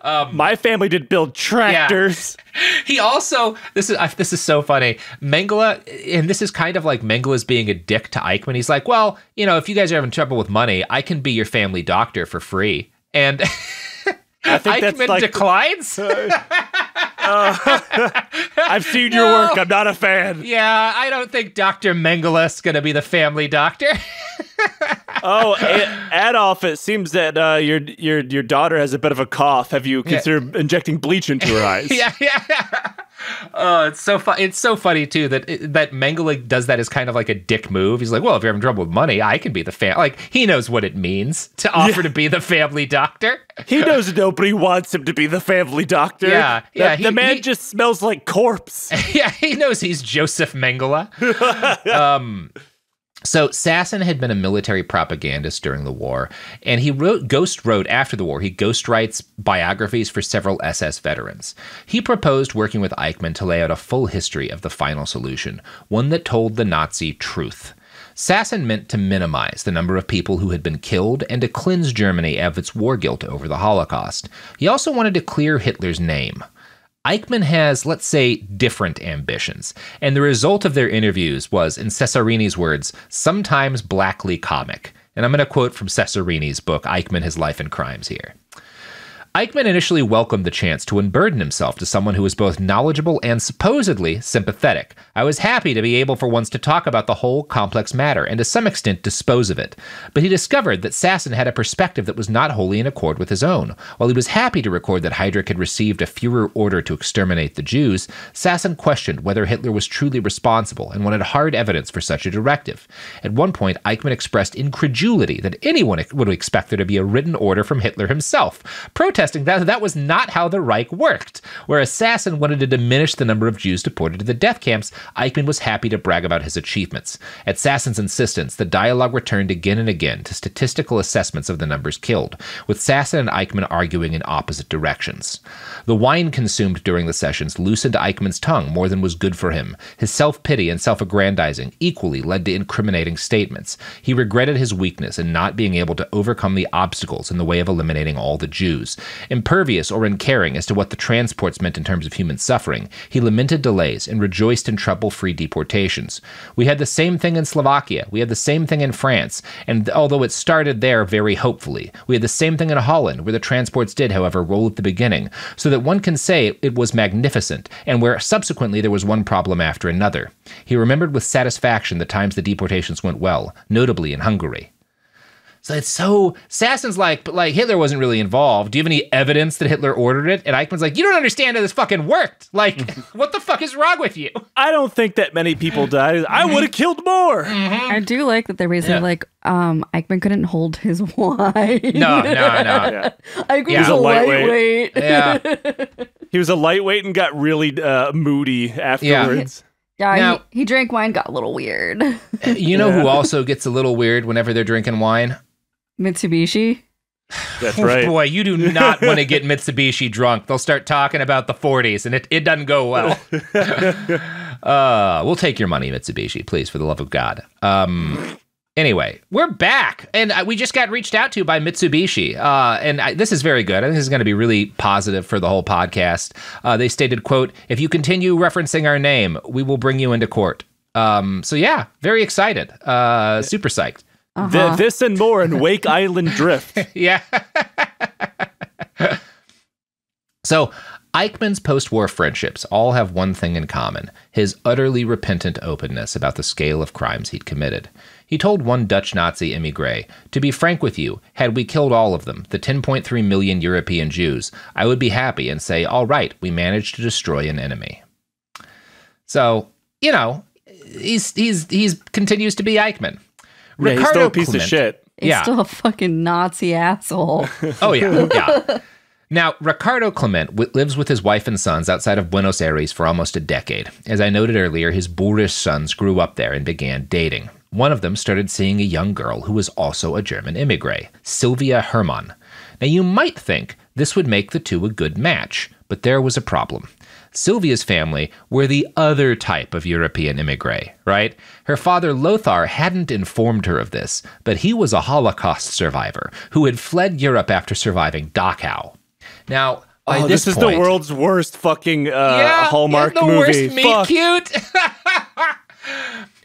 My family did build tractors. Yeah. He also, this is so funny. Mengele, and this is kind of like Mengele's being a dick to Eichmann. He's like, well, you know, if you guys are having trouble with money, I can be your family doctor for free. And I think Eichmann declines. I've seen your work. I'm not a fan. Yeah, I don't think Dr. Mengele's going to be the family doctor. Oh, Adolf, it seems that your daughter has a bit of a cough. Have you considered injecting bleach into her eyes? Yeah. Oh, it's so fun. It's so funny too that Mengele does that as kind of like a dick move. He's like, well, if you're having trouble with money, I can be the like he knows what it means to offer to be the family doctor. He knows nobody wants him to be the family doctor. Yeah. The man just smells like corpse. Yeah, he knows he's Joseph Mengele. So Sasson had been a military propagandist during the war, and he ghost wrote after the war. He ghost writes biographies for several SS veterans. He proposed working with Eichmann to lay out a full history of the final solution, one that told the Nazi truth. Sasson meant to minimize the number of people who had been killed and to cleanse Germany of its war guilt over the Holocaust. He also wanted to clear Hitler's name. Eichmann has, let's say, different ambitions, and the result of their interviews was, in Cesarini's words, sometimes blackly comic. And I'm going to quote from Cesarini's book, Eichmann, His Life and Crimes here. Eichmann initially welcomed the chance to unburden himself to someone who was both knowledgeable and supposedly sympathetic. I was happy to be able for once to talk about the whole complex matter and to some extent dispose of it. But he discovered that Sasson had a perspective that was not wholly in accord with his own. While he was happy to record that Heydrich had received a Führer order to exterminate the Jews, Sasson questioned whether Hitler was truly responsible and wanted hard evidence for such a directive. At one point, Eichmann expressed incredulity that anyone would expect there to be a written order from Hitler himself, protesting that was not how the Reich worked. Whereas Sasson wanted to diminish the number of Jews deported to the death camps, Eichmann was happy to brag about his achievements. At Sasson's insistence, the dialogue returned again and again to statistical assessments of the numbers killed, with Sasson and Eichmann arguing in opposite directions. The wine consumed during the sessions loosened Eichmann's tongue more than was good for him. His self-pity and self-aggrandizing equally led to incriminating statements. He regretted his weakness in not being able to overcome the obstacles in the way of eliminating all the Jews. Impervious or uncaring as to what the transports meant in terms of human suffering, he lamented delays and rejoiced in trouble-free deportations. We had the same thing in Slovakia. We had the same thing in France, and although it started there very hopefully, we had the same thing in Holland, where the transports did, however, roll at the beginning, so that one can say it was magnificent, and where subsequently there was one problem after another. He remembered with satisfaction the times the deportations went well, notably in Hungary. So it's so, Sasson's like, but like Hitler wasn't really involved. Do you have any evidence that Hitler ordered it? And Eichmann's like, you don't understand how this fucking worked. Like, what the fuck is wrong with you? I don't think that many people died. I would have killed more. I do like that they're basically like, Eichmann couldn't hold his wine. No. Yeah. Eichmann was a lightweight. Yeah. He was a lightweight and got really moody afterwards. Yeah, now, he drank wine, got a little weird. You know who also gets a little weird whenever they're drinking wine? Mitsubishi. That's right. Boy, you do not want to get Mitsubishi drunk. They'll start talking about the 40s, and it doesn't go well. We'll take your money, Mitsubishi, please, for the love of God. Anyway, we're back, and we just got reached out to by Mitsubishi, and this is very good. I think this is going to be really positive for the whole podcast. They stated, quote, if you continue referencing our name, we will bring you into court. So yeah, very excited. Super psyched. This and more in Wake Island Drift. Yeah. So Eichmann's post-war friendships all have one thing in common, his utterly repentant openness about the scale of crimes he'd committed. He told one Dutch Nazi émigré, to be frank with you, had we killed all of them, the 10.3 million European Jews, I would be happy and say, all right, we managed to destroy an enemy. So, you know, he's continues to be Eichmann. Yeah, he's still a piece of shit. He's still a fucking Nazi asshole. Oh, yeah. Now, Ricardo Clement lives with his wife and sons outside of Buenos Aires for almost a decade. As I noted earlier, his boorish sons grew up there and began dating. one of them started seeing a young girl who was also a German immigrant, Sylvia Hermann. Now, you might think this would make the two a good match, but there was a problem. Sylvia's family were the other type of European immigrant, right? Her father Lothar hadn't informed her of this, but he was a Holocaust survivor who had fled Europe after surviving Dachau. Now, by this is point, the world's worst fucking Hallmark the movie. Worst meet cute.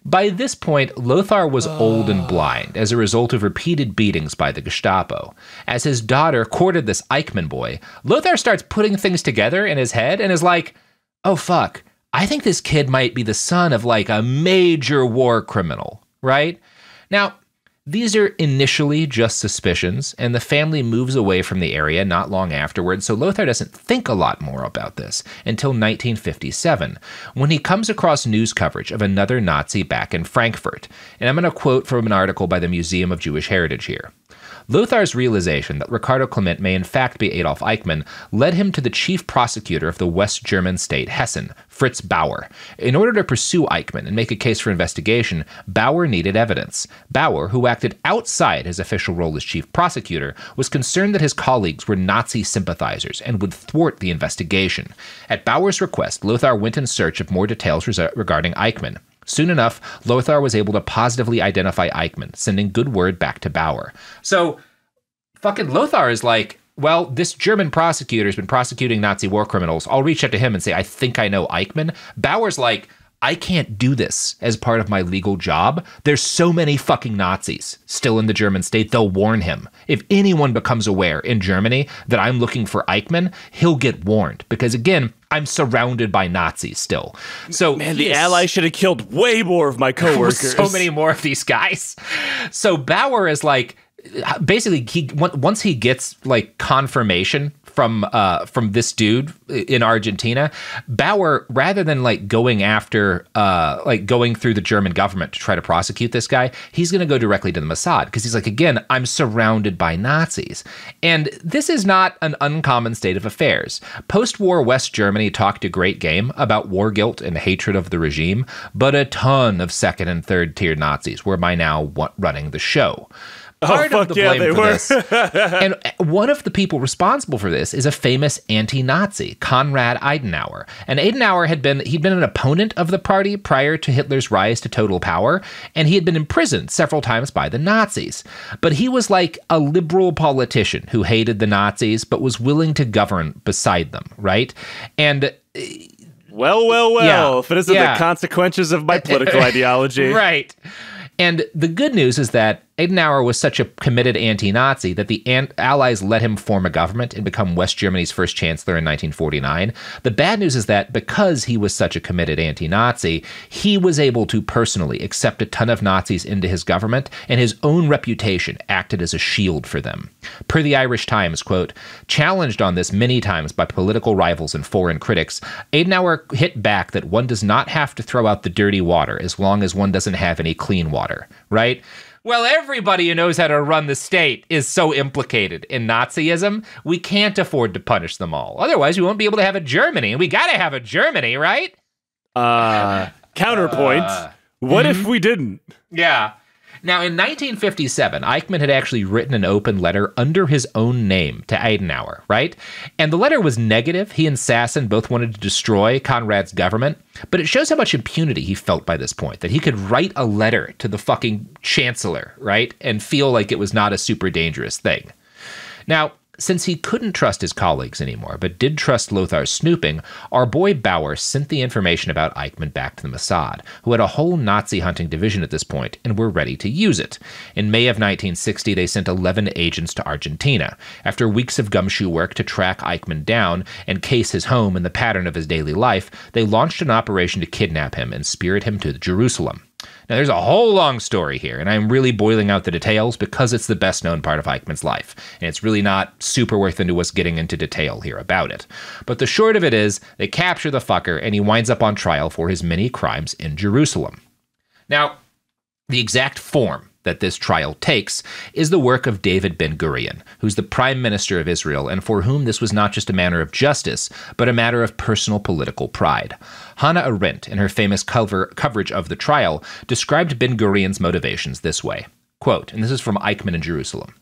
By this point, Lothar was old and blind as a result of repeated beatings by the Gestapo. As his daughter courted this Eichmann boy, Lothar starts putting things together in his head and is like, oh fuck, I think this kid might be the son of like a major war criminal, right? Now, these are initially just suspicions, and the family moves away from the area not long afterwards, so Lothar doesn't think a lot more about this until 1957, when he comes across news coverage of another Nazi back in Frankfurt. And I'm going to quote from an article by the Museum of Jewish Heritage here. Lothar's realization that Ricardo Klement may in fact be Adolf Eichmann led him to the chief prosecutor of the West German state Hessen, Fritz Bauer. In order to pursue Eichmann and make a case for investigation, Bauer needed evidence. Bauer, who acted outside his official role as chief prosecutor, was concerned that his colleagues were Nazi sympathizers and would thwart the investigation. At Bauer's request, Lothar went in search of more details regarding Eichmann. Soon enough, Lothar was able to positively identify Eichmann, sending good word back to Bauer. So, fucking Lothar is like, well, this German prosecutor has been prosecuting Nazi war criminals. I'll reach out to him and say, I think I know Eichmann. Bauer's like, I can't do this as part of my legal job. There's so many fucking Nazis still in the German state, they'll warn him. If anyone becomes aware in Germany that I'm looking for Eichmann, he'll get warned. Because again, I'm surrounded by Nazis still. So man, the Allies should have killed way more of my coworkers. So many more of these guys. So Bauer is like, basically, once he gets like confirmation from this dude in Argentina, Bauer, rather than like going after going through the German government to try to prosecute this guy, he's going to go directly to the Mossad because he's like, again, I'm surrounded by Nazis. And this is not an uncommon state of affairs. Post-war West Germany talked a great game about war guilt and hatred of the regime, but a ton of second and third tier Nazis were by now running the show. Part of the blame for this, and one of the people responsible for this is a famous anti-Nazi, Konrad Adenauer. And Adenauer he'd been an opponent of the party prior to Hitler's rise to total power, and he had been imprisoned several times by the Nazis. But he was like a liberal politician who hated the Nazis, but was willing to govern beside them, right? And well, yeah, if it isn't the consequences of my political ideology. Right. And the good news is that Adenauer was such a committed anti-Nazi that the Allies let him form a government and become West Germany's first chancellor in 1949. The bad news is that because he was such a committed anti-Nazi, he was able to personally accept a ton of Nazis into his government, and his own reputation acted as a shield for them. Per the Irish Times, quote, challenged on this many times by political rivals and foreign critics, Adenauer hit back that one does not have to throw out the dirty water as long as one doesn't have any clean water, right? Well, everybody who knows how to run the state is so implicated in Nazism, we can't afford to punish them all. Otherwise, we won't be able to have a Germany. We got to have a Germany, right? Counterpoint. What if we didn't? Yeah. Now, in 1957, Eichmann had actually written an open letter under his own name to Adenauer, right? And the letter was negative. He and Sasson both wanted to destroy Konrad's government, but it shows how much impunity he felt by this point, that he could write a letter to the fucking chancellor, right? And feel like it was not a super dangerous thing. Now, since he couldn't trust his colleagues anymore, but did trust Lothar's snooping, our boy Bauer sent the information about Eichmann back to the Mossad, who had a whole Nazi hunting division at this point and were ready to use it. In May of 1960, they sent 11 agents to Argentina. After weeks of gumshoe work to track Eichmann down and case his home and the pattern of his daily life, they launched an operation to kidnap him and spirit him to Jerusalem. Now, there's a whole long story here, and I'm really boiling out the details because it's the best-known part of Eichmann's life, and it's really not super worth into us getting into detail here about it. But the short of it is, they capture the fucker, and he winds up on trial for his many crimes in Jerusalem. Now, the exact form that this trial takes is the work of David Ben-Gurion, who's the prime minister of Israel and for whom this was not just a matter of justice, but a matter of personal political pride. Hannah Arendt, in her famous coverage of the trial, described Ben-Gurion's motivations this way, quote, and this is from Eichmann in Jerusalem.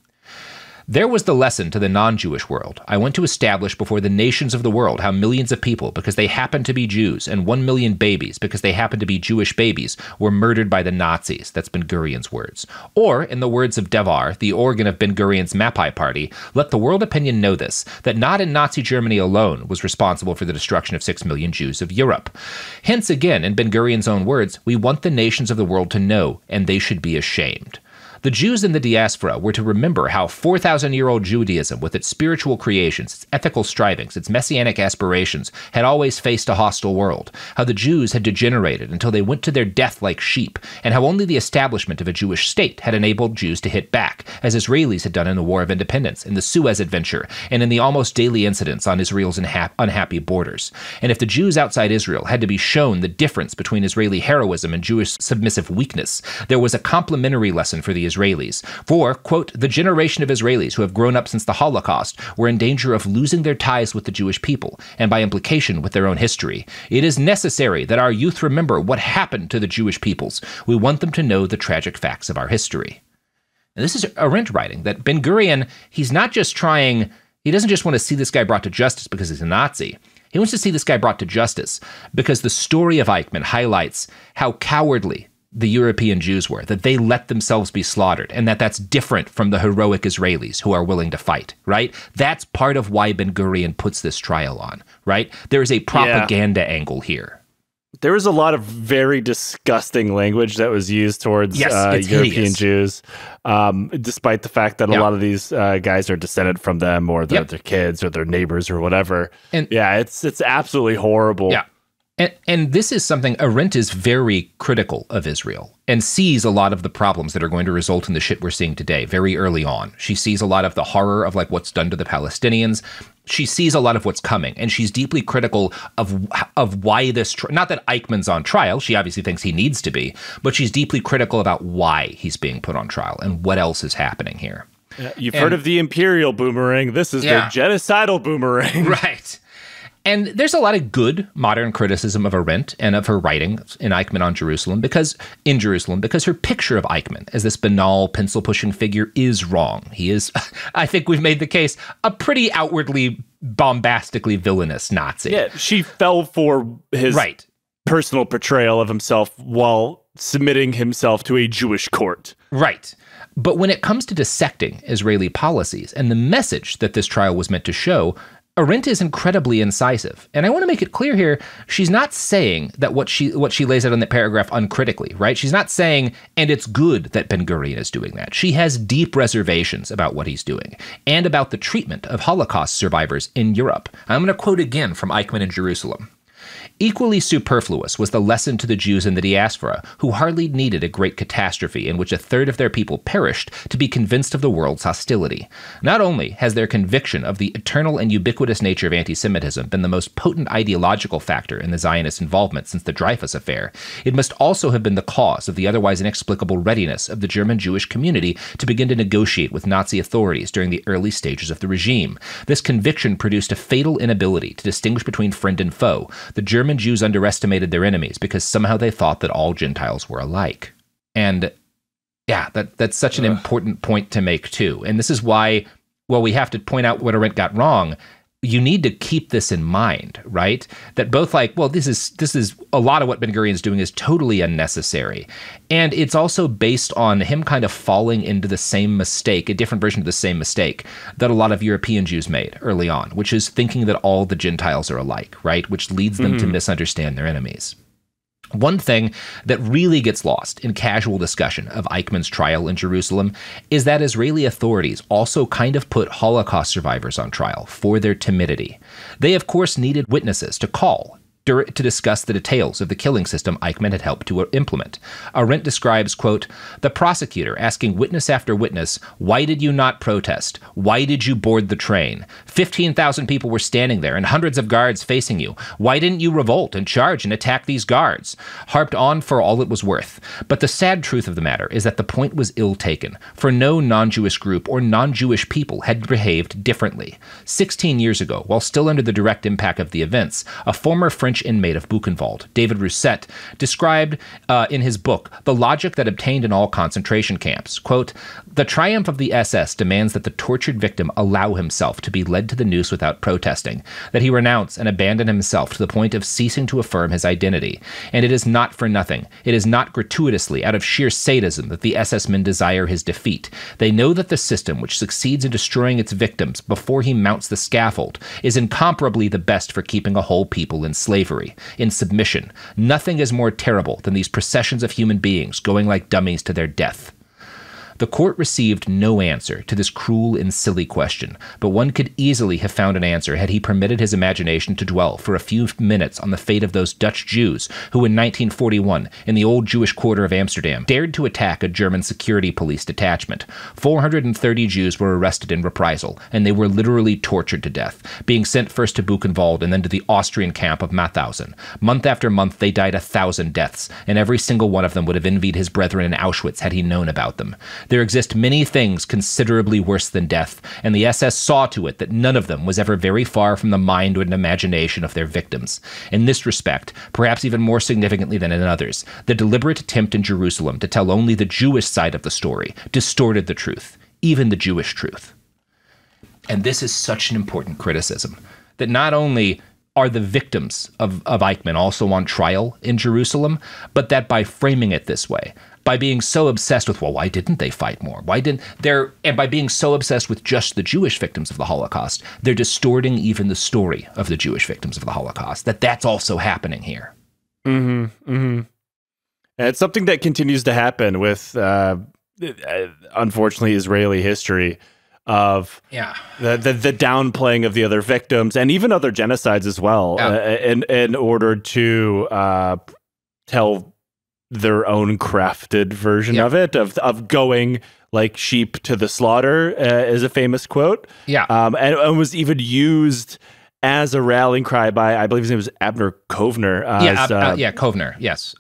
There was the lesson to the non-Jewish world. I want to establish before the nations of the world how millions of people, because they happen to be Jews, and 1 million babies, because they happen to be Jewish babies, were murdered by the Nazis. That's Ben-Gurion's words. Or, in the words of Devar, the organ of Ben-Gurion's Mapai party, let the world opinion know this, that not in Nazi Germany alone was responsible for the destruction of 6 million Jews of Europe. Hence, again, in Ben-Gurion's own words, we want the nations of the world to know, and they should be ashamed. The Jews in the diaspora were to remember how 4,000-year-old Judaism, with its spiritual creations, its ethical strivings, its messianic aspirations, had always faced a hostile world, how the Jews had degenerated until they went to their death like sheep, and how only the establishment of a Jewish state had enabled Jews to hit back, as Israelis had done in the War of Independence, in the Suez Adventure, and in the almost daily incidents on Israel's unhappy borders. And if the Jews outside Israel had to be shown the difference between Israeli heroism and Jewish submissive weakness, there was a complementary lesson for the Israelis. For, quote, the generation of Israelis who have grown up since the Holocaust were in danger of losing their ties with the Jewish people, and by implication with their own history. It is necessary that our youth remember what happened to the Jewish peoples. We want them to know the tragic facts of our history. And this is Arendt writing, that Ben-Gurion, he doesn't just want to see this guy brought to justice because he's a Nazi. He wants to see this guy brought to justice because the story of Eichmann highlights how cowardly the European Jews were, that they let themselves be slaughtered, and that's different from the heroic Israelis who are willing to fight, right? That's part of why Ben-Gurion puts this trial on, right? There is a propaganda angle here. There was a lot of very disgusting language that was used towards European hideous. Jews, despite the fact that a lot of these guys are descended from them or their kids or their neighbors or whatever. And it's absolutely horrible. Yeah. And this is something, Arendt is very critical of Israel and sees a lot of the problems that are going to result in the shit we're seeing today very early on. She sees a lot of the horror of like what's done to the Palestinians. She sees a lot of what's coming, and she's deeply critical of why this, not that Eichmann's on trial, she obviously thinks he needs to be, but she's deeply critical about why he's being put on trial and what else is happening here. You've heard of the imperial boomerang. This is the genocidal boomerang. Right. And there's a lot of good modern criticism of Arendt and of her writing in Eichmann in Jerusalem, because her picture of Eichmann as this banal, pencil-pushing figure is wrong. He is, I think we've made the case, a pretty outwardly, bombastically villainous Nazi. Yeah, she fell for his personal portrayal of himself while submitting himself to a Jewish court. Right. But when it comes to dissecting Israeli policies and the message that this trial was meant to show, Arendt is incredibly incisive. And I want to make it clear here, she's not saying that what she lays out in that paragraph uncritically, right? She's not saying, and it's good that Ben-Gurion is doing that. She has deep reservations about what he's doing and about the treatment of Holocaust survivors in Europe. I'm going to quote again from Eichmann in Jerusalem. Equally superfluous was the lesson to the Jews in the diaspora, who hardly needed a great catastrophe in which a third of their people perished to be convinced of the world's hostility. Not only has their conviction of the eternal and ubiquitous nature of anti-Semitism been the most potent ideological factor in the Zionist involvement since the Dreyfus Affair, it must also have been the cause of the otherwise inexplicable readiness of the German Jewish community to begin to negotiate with Nazi authorities during the early stages of the regime. This conviction produced a fatal inability to distinguish between friend and foe. The German Jews underestimated their enemies because somehow they thought that all Gentiles were alike. And that's such an important point to make too. And this is why, we have to point out what Arendt got wrong. You need to keep this in mind, right? That both this is a lot of what Ben-Gurion's doing is totally unnecessary. And it's also based on him kind of falling into the same mistake, a different version of the same mistake that a lot of European Jews made early on, which is thinking that all the Gentiles are alike, right? Which leads them to misunderstand their enemies. One thing that really gets lost in casual discussion of Eichmann's trial in Jerusalem is that Israeli authorities also kind of put Holocaust survivors on trial for their timidity. They, of course, needed witnesses to call to discuss the details of the killing system Eichmann had helped to implement. Arendt describes, quote, the prosecutor asking witness after witness, why did you not protest? Why did you board the train? 15,000 people were standing there and hundreds of guards facing you. Why didn't you revolt and charge and attack these guards? Harped on for all it was worth. But the sad truth of the matter is that the point was ill taken, for no non-Jewish group or non-Jewish people had behaved differently. 16 years ago, while still under the direct impact of the events, a former French inmate of Buchenwald, David Rousset, described in his book the logic that obtained in all concentration camps. Quote, the triumph of the SS demands that the tortured victim allow himself to be led to the noose without protesting, that he renounce and abandon himself to the point of ceasing to affirm his identity. And it is not for nothing. It is not gratuitously, out of sheer sadism, that the SS men desire his defeat. They know that the system which succeeds in destroying its victims before he mounts the scaffold is incomparably the best for keeping a whole people in slavery, in submission. Nothing is more terrible than these processions of human beings going like dummies to their death. The court received no answer to this cruel and silly question, but one could easily have found an answer had he permitted his imagination to dwell for a few minutes on the fate of those Dutch Jews who in 1941, in the old Jewish quarter of Amsterdam, dared to attack a German security police detachment. 430 Jews were arrested in reprisal, and they were literally tortured to death, being sent first to Buchenwald and then to the Austrian camp of Mauthausen. Month after month, they died 1,000 deaths, and every single one of them would have envied his brethren in Auschwitz had he known about them. There exist many things considerably worse than death, and the SS saw to it that none of them was ever very far from the mind and imagination of their victims. In this respect, perhaps even more significantly than in others, the deliberate attempt in Jerusalem to tell only the Jewish side of the story distorted the truth, even the Jewish truth. And this is such an important criticism, that not only are the victims of Eichmann also on trial in Jerusalem, but that by framing it this way, by being so obsessed with, well, why didn't they fight more? And by being so obsessed with just the Jewish victims of the Holocaust, they're distorting even the story of the Jewish victims of the Holocaust, that's also happening here. Mm-hmm, mm-hmm. And it's something that continues to happen with, unfortunately, Israeli history of the downplaying of the other victims and even other genocides as well, in order to tell their own crafted version of it, of going like sheep to the slaughter, is a famous quote. And was even used as a rallying cry by, I believe his name was Abner Kovner. Kovner, yes.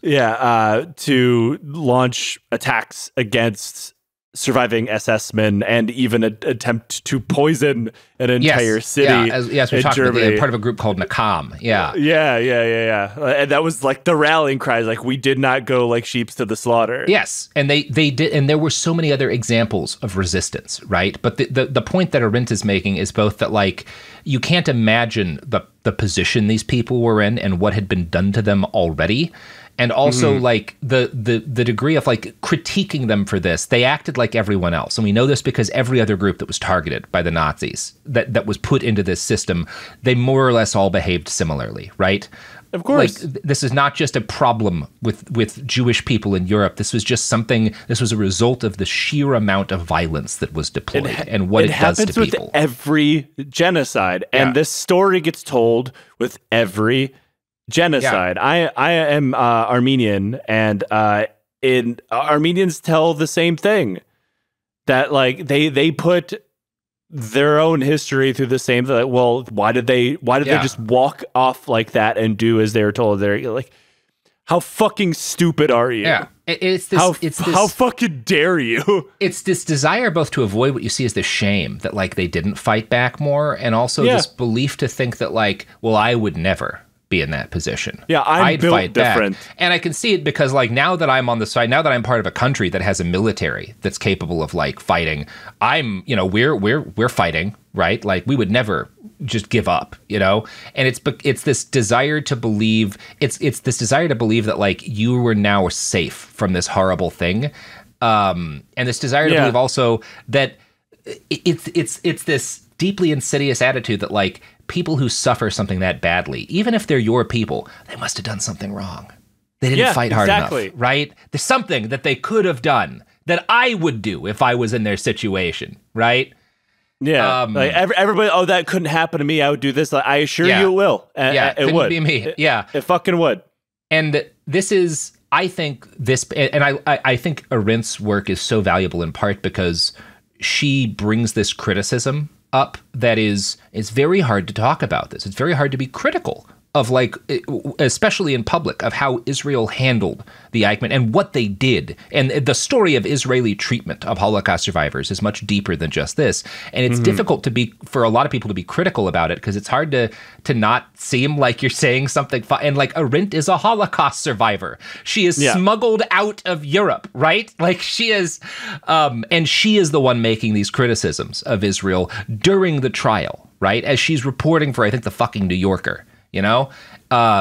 To launch attacks against surviving SS men and even attempt to poison an entire city. Yes, we talked about part of a group called Nakam. Yeah. And that was like the rallying cries, like we did not go like sheeps to the slaughter. Yes, and they did, and there were so many other examples of resistance, right? But the point that Arendt is making is both that like you can't imagine the position these people were in and what had been done to them already. And also, like, the degree of, like, critiquing them for this, they acted like everyone else. And we know this because every other group that was targeted by the Nazis, that was put into this system, they more or less all behaved similarly, right? Of course. Like, this is not just a problem with Jewish people in Europe. This was just this was a result of the sheer amount of violence that was deployed and what it does to people. It happens with every genocide. And this story gets told with every genocide. I am Armenian, and Armenians tell the same thing, that like they put their own history through the same thing. Well, why did they just walk off like that and do as they were told? They're like, how fucking stupid are you? Yeah. How fucking dare you? It's this desire both to avoid what you see as the shame that like they didn't fight back more, and also this belief to think that like, well, I would never be in that position. I'd built fight different. Back. And I can see it because like now that I'm on the side, now that I'm part of a country that has a military that's capable of like fighting, we're fighting, right? Like we would never just give up, and it's this desire to believe, it's this desire to believe that like you were now safe from this horrible thing. And this desire to believe also that it's this deeply insidious attitude that like people who suffer something that badly, even if they're your people, they must have done something wrong. They didn't fight hard enough, right? There's something that they could have done that I would do if I was in their situation, right? Yeah, like everybody. Oh, that couldn't happen to me. I would do this. Like, I assure you, it will. It would be me. It fucking would. And this is, I think, I think Arendt's work is so valuable in part because she brings this criticism up that is very hard to talk about this. It's very hard to be critical of, like, especially in public, of how Israel handled the Eichmann and what they did. And the story of Israeli treatment of Holocaust survivors is much deeper than just this. And it's difficult for a lot of people to be critical about it because it's hard to not seem like you're saying something. And like, Arendt is a Holocaust survivor. She is smuggled out of Europe, right? Like, she is, and she is the one making these criticisms of Israel during the trial, right? As she's reporting for, I think, the fucking New Yorker. You know,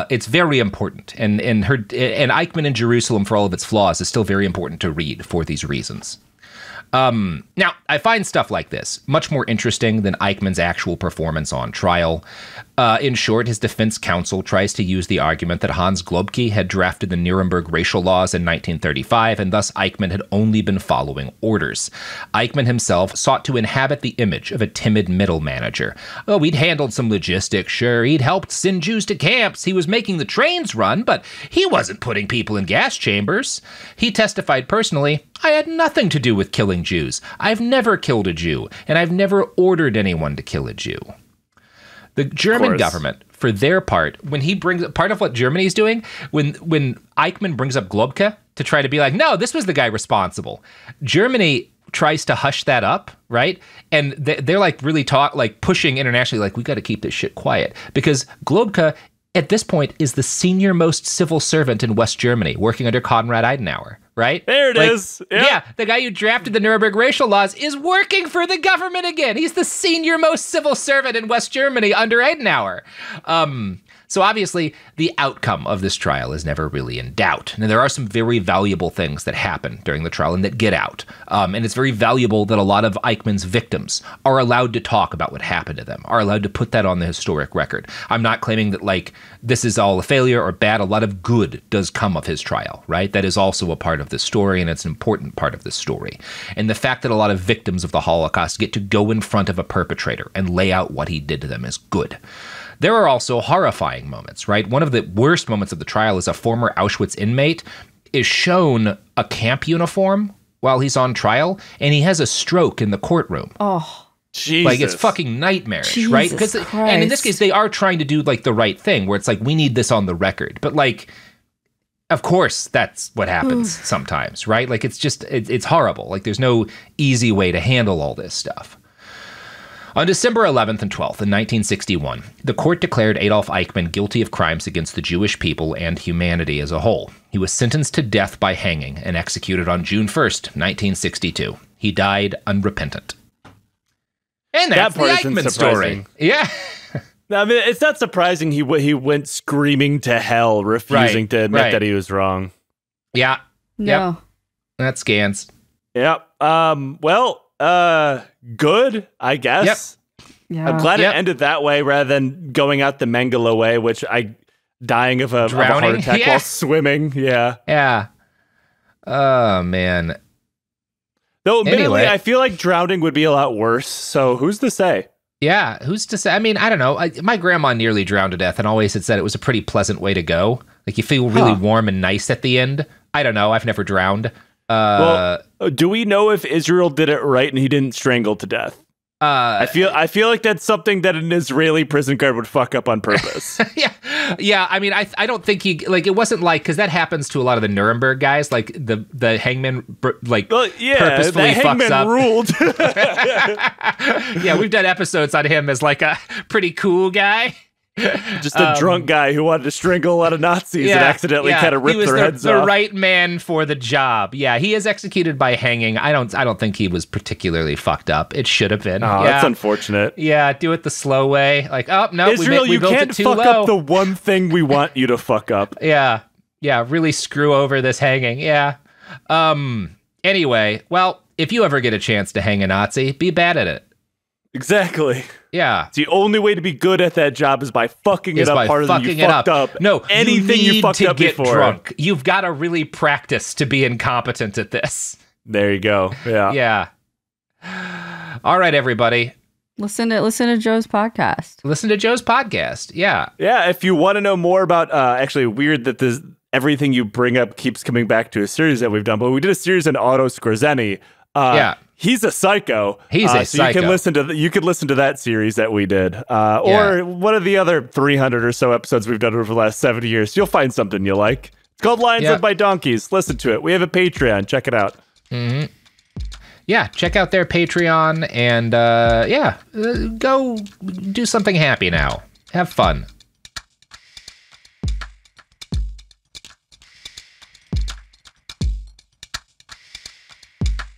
it's very important, and Eichmann in Jerusalem, for all of its flaws, is still very important to read for these reasons. Now, I find stuff like this much more interesting than Eichmann's actual performance on trial. In short, his defense counsel tries to use the argument that Hans Globke had drafted the Nuremberg racial laws in 1935, and thus Eichmann had only been following orders. Eichmann himself sought to inhabit the image of a timid middle manager. Oh, he'd handled some logistics, sure. He'd helped send Jews to camps. He was making the trains run, but he wasn't putting people in gas chambers. He testified personally, I had nothing to do with killing Jews. I've never killed a Jew, and I've never ordered anyone to kill a Jew. The German government, for their part, when he brings part of what Germany's doing, when Eichmann brings up Globke to try to be like, no, this was the guy responsible. Germany tries to hush that up, right? And they're like really pushing internationally, like, we got to keep this shit quiet because Globke at this point is the senior most civil servant in West Germany, working under Konrad Adenauer. Right? There it is. Yep. Yeah, the guy who drafted the Nuremberg racial laws is working for the government again. He's the senior most civil servant in West Germany under Adenauer. So obviously, the outcome of this trial is never really in doubt. And there are some very valuable things that happen during the trial and that get out. And it's very valuable that a lot of Eichmann's victims are allowed to talk about what happened to them, are allowed to put that on the historic record. I'm not claiming that, like, this is all a failure or bad. A lot of good does come of his trial, right? That is also a part of the story, and it's an important part of the story. And the fact that a lot of victims of the Holocaust get to go in front of a perpetrator and lay out what he did to them is good. There are also horrifying moments, right? One of the worst moments of the trial is a former Auschwitz inmate is shown a camp uniform while he's on trial, and he has a stroke in the courtroom. Oh, Jesus. Like, it's fucking nightmarish, right? And in this case, they are trying to do, like, the right thing, where it's like, we need this on the record. But, like, of course, that's what happens sometimes, right? Like, it's just, it's horrible. Like, there's no easy way to handle all this stuff. On December 11th and 12th in 1961, the court declared Adolf Eichmann guilty of crimes against the Jewish people and humanity as a whole. He was sentenced to death by hanging and executed on June 1st, 1962. He died unrepentant. And that's the Eichmann story. Yeah. I mean, it's not surprising he went screaming to hell, refusing to admit that he was wrong. Yeah. No. Yep. That scans. Yep. Good, I guess. Yep. Yeah. I'm glad it ended that way rather than going out the Mengele way, which dying of a heart attack while swimming. Yeah. Yeah. Oh, man. Though, admittedly, I feel like drowning would be a lot worse. So who's to say? Yeah, who's to say? I mean, I don't know. My grandma nearly drowned to death and always had said it was a pretty pleasant way to go. Like, you feel really warm and nice at the end. I don't know. I've never drowned. Well, do we know if Israel did it right and he didn't strangle to death? I feel like that's something that an Israeli prison guard would fuck up on purpose. Yeah. I mean, I don't think he, like, it wasn't like, because that happens to a lot of the Nuremberg guys, like the hangman, like, purposefully fucks up. Ruled. Yeah, we've done episodes on him as like a pretty cool guy. Just a drunk guy who wanted to strangle a lot of Nazis and accidentally kind of rip their heads off. He was the right man for the job. Yeah, he is executed by hanging. I don't think he was particularly fucked up. It should have been. Oh, that's unfortunate. Yeah, do it the slow way. Like, oh no, Israel, we built can't it too fuck low. up the one thing we want you to fuck up. Yeah, really screw over this hanging. Yeah. Anyway, well, if you ever get a chance to hang a Nazi, be bad at it. Exactly. Yeah. The only way to be good at that job is by fucking it up harder than you fucked up. No, anything you fucked up before. Drunk. You've got to really practice to be incompetent at this. There you go. Yeah. Yeah. All right, everybody. Listen to Joe's podcast. Listen to Joe's podcast. Yeah. Yeah. If you want to know more about, actually weird that this everything you bring up keeps coming back to a series that we've done, but we did a series on Otto Skorzeny. He's a psycho. He's a psycho. You could listen to that series that we did, or one of the other 300 or so episodes we've done over the last 70 years. You'll find something you like. It's called Lions Led by Donkeys. Listen to it. We have a Patreon. Check it out. Mm-hmm. Yeah, check out their Patreon and go do something happy now. Have fun.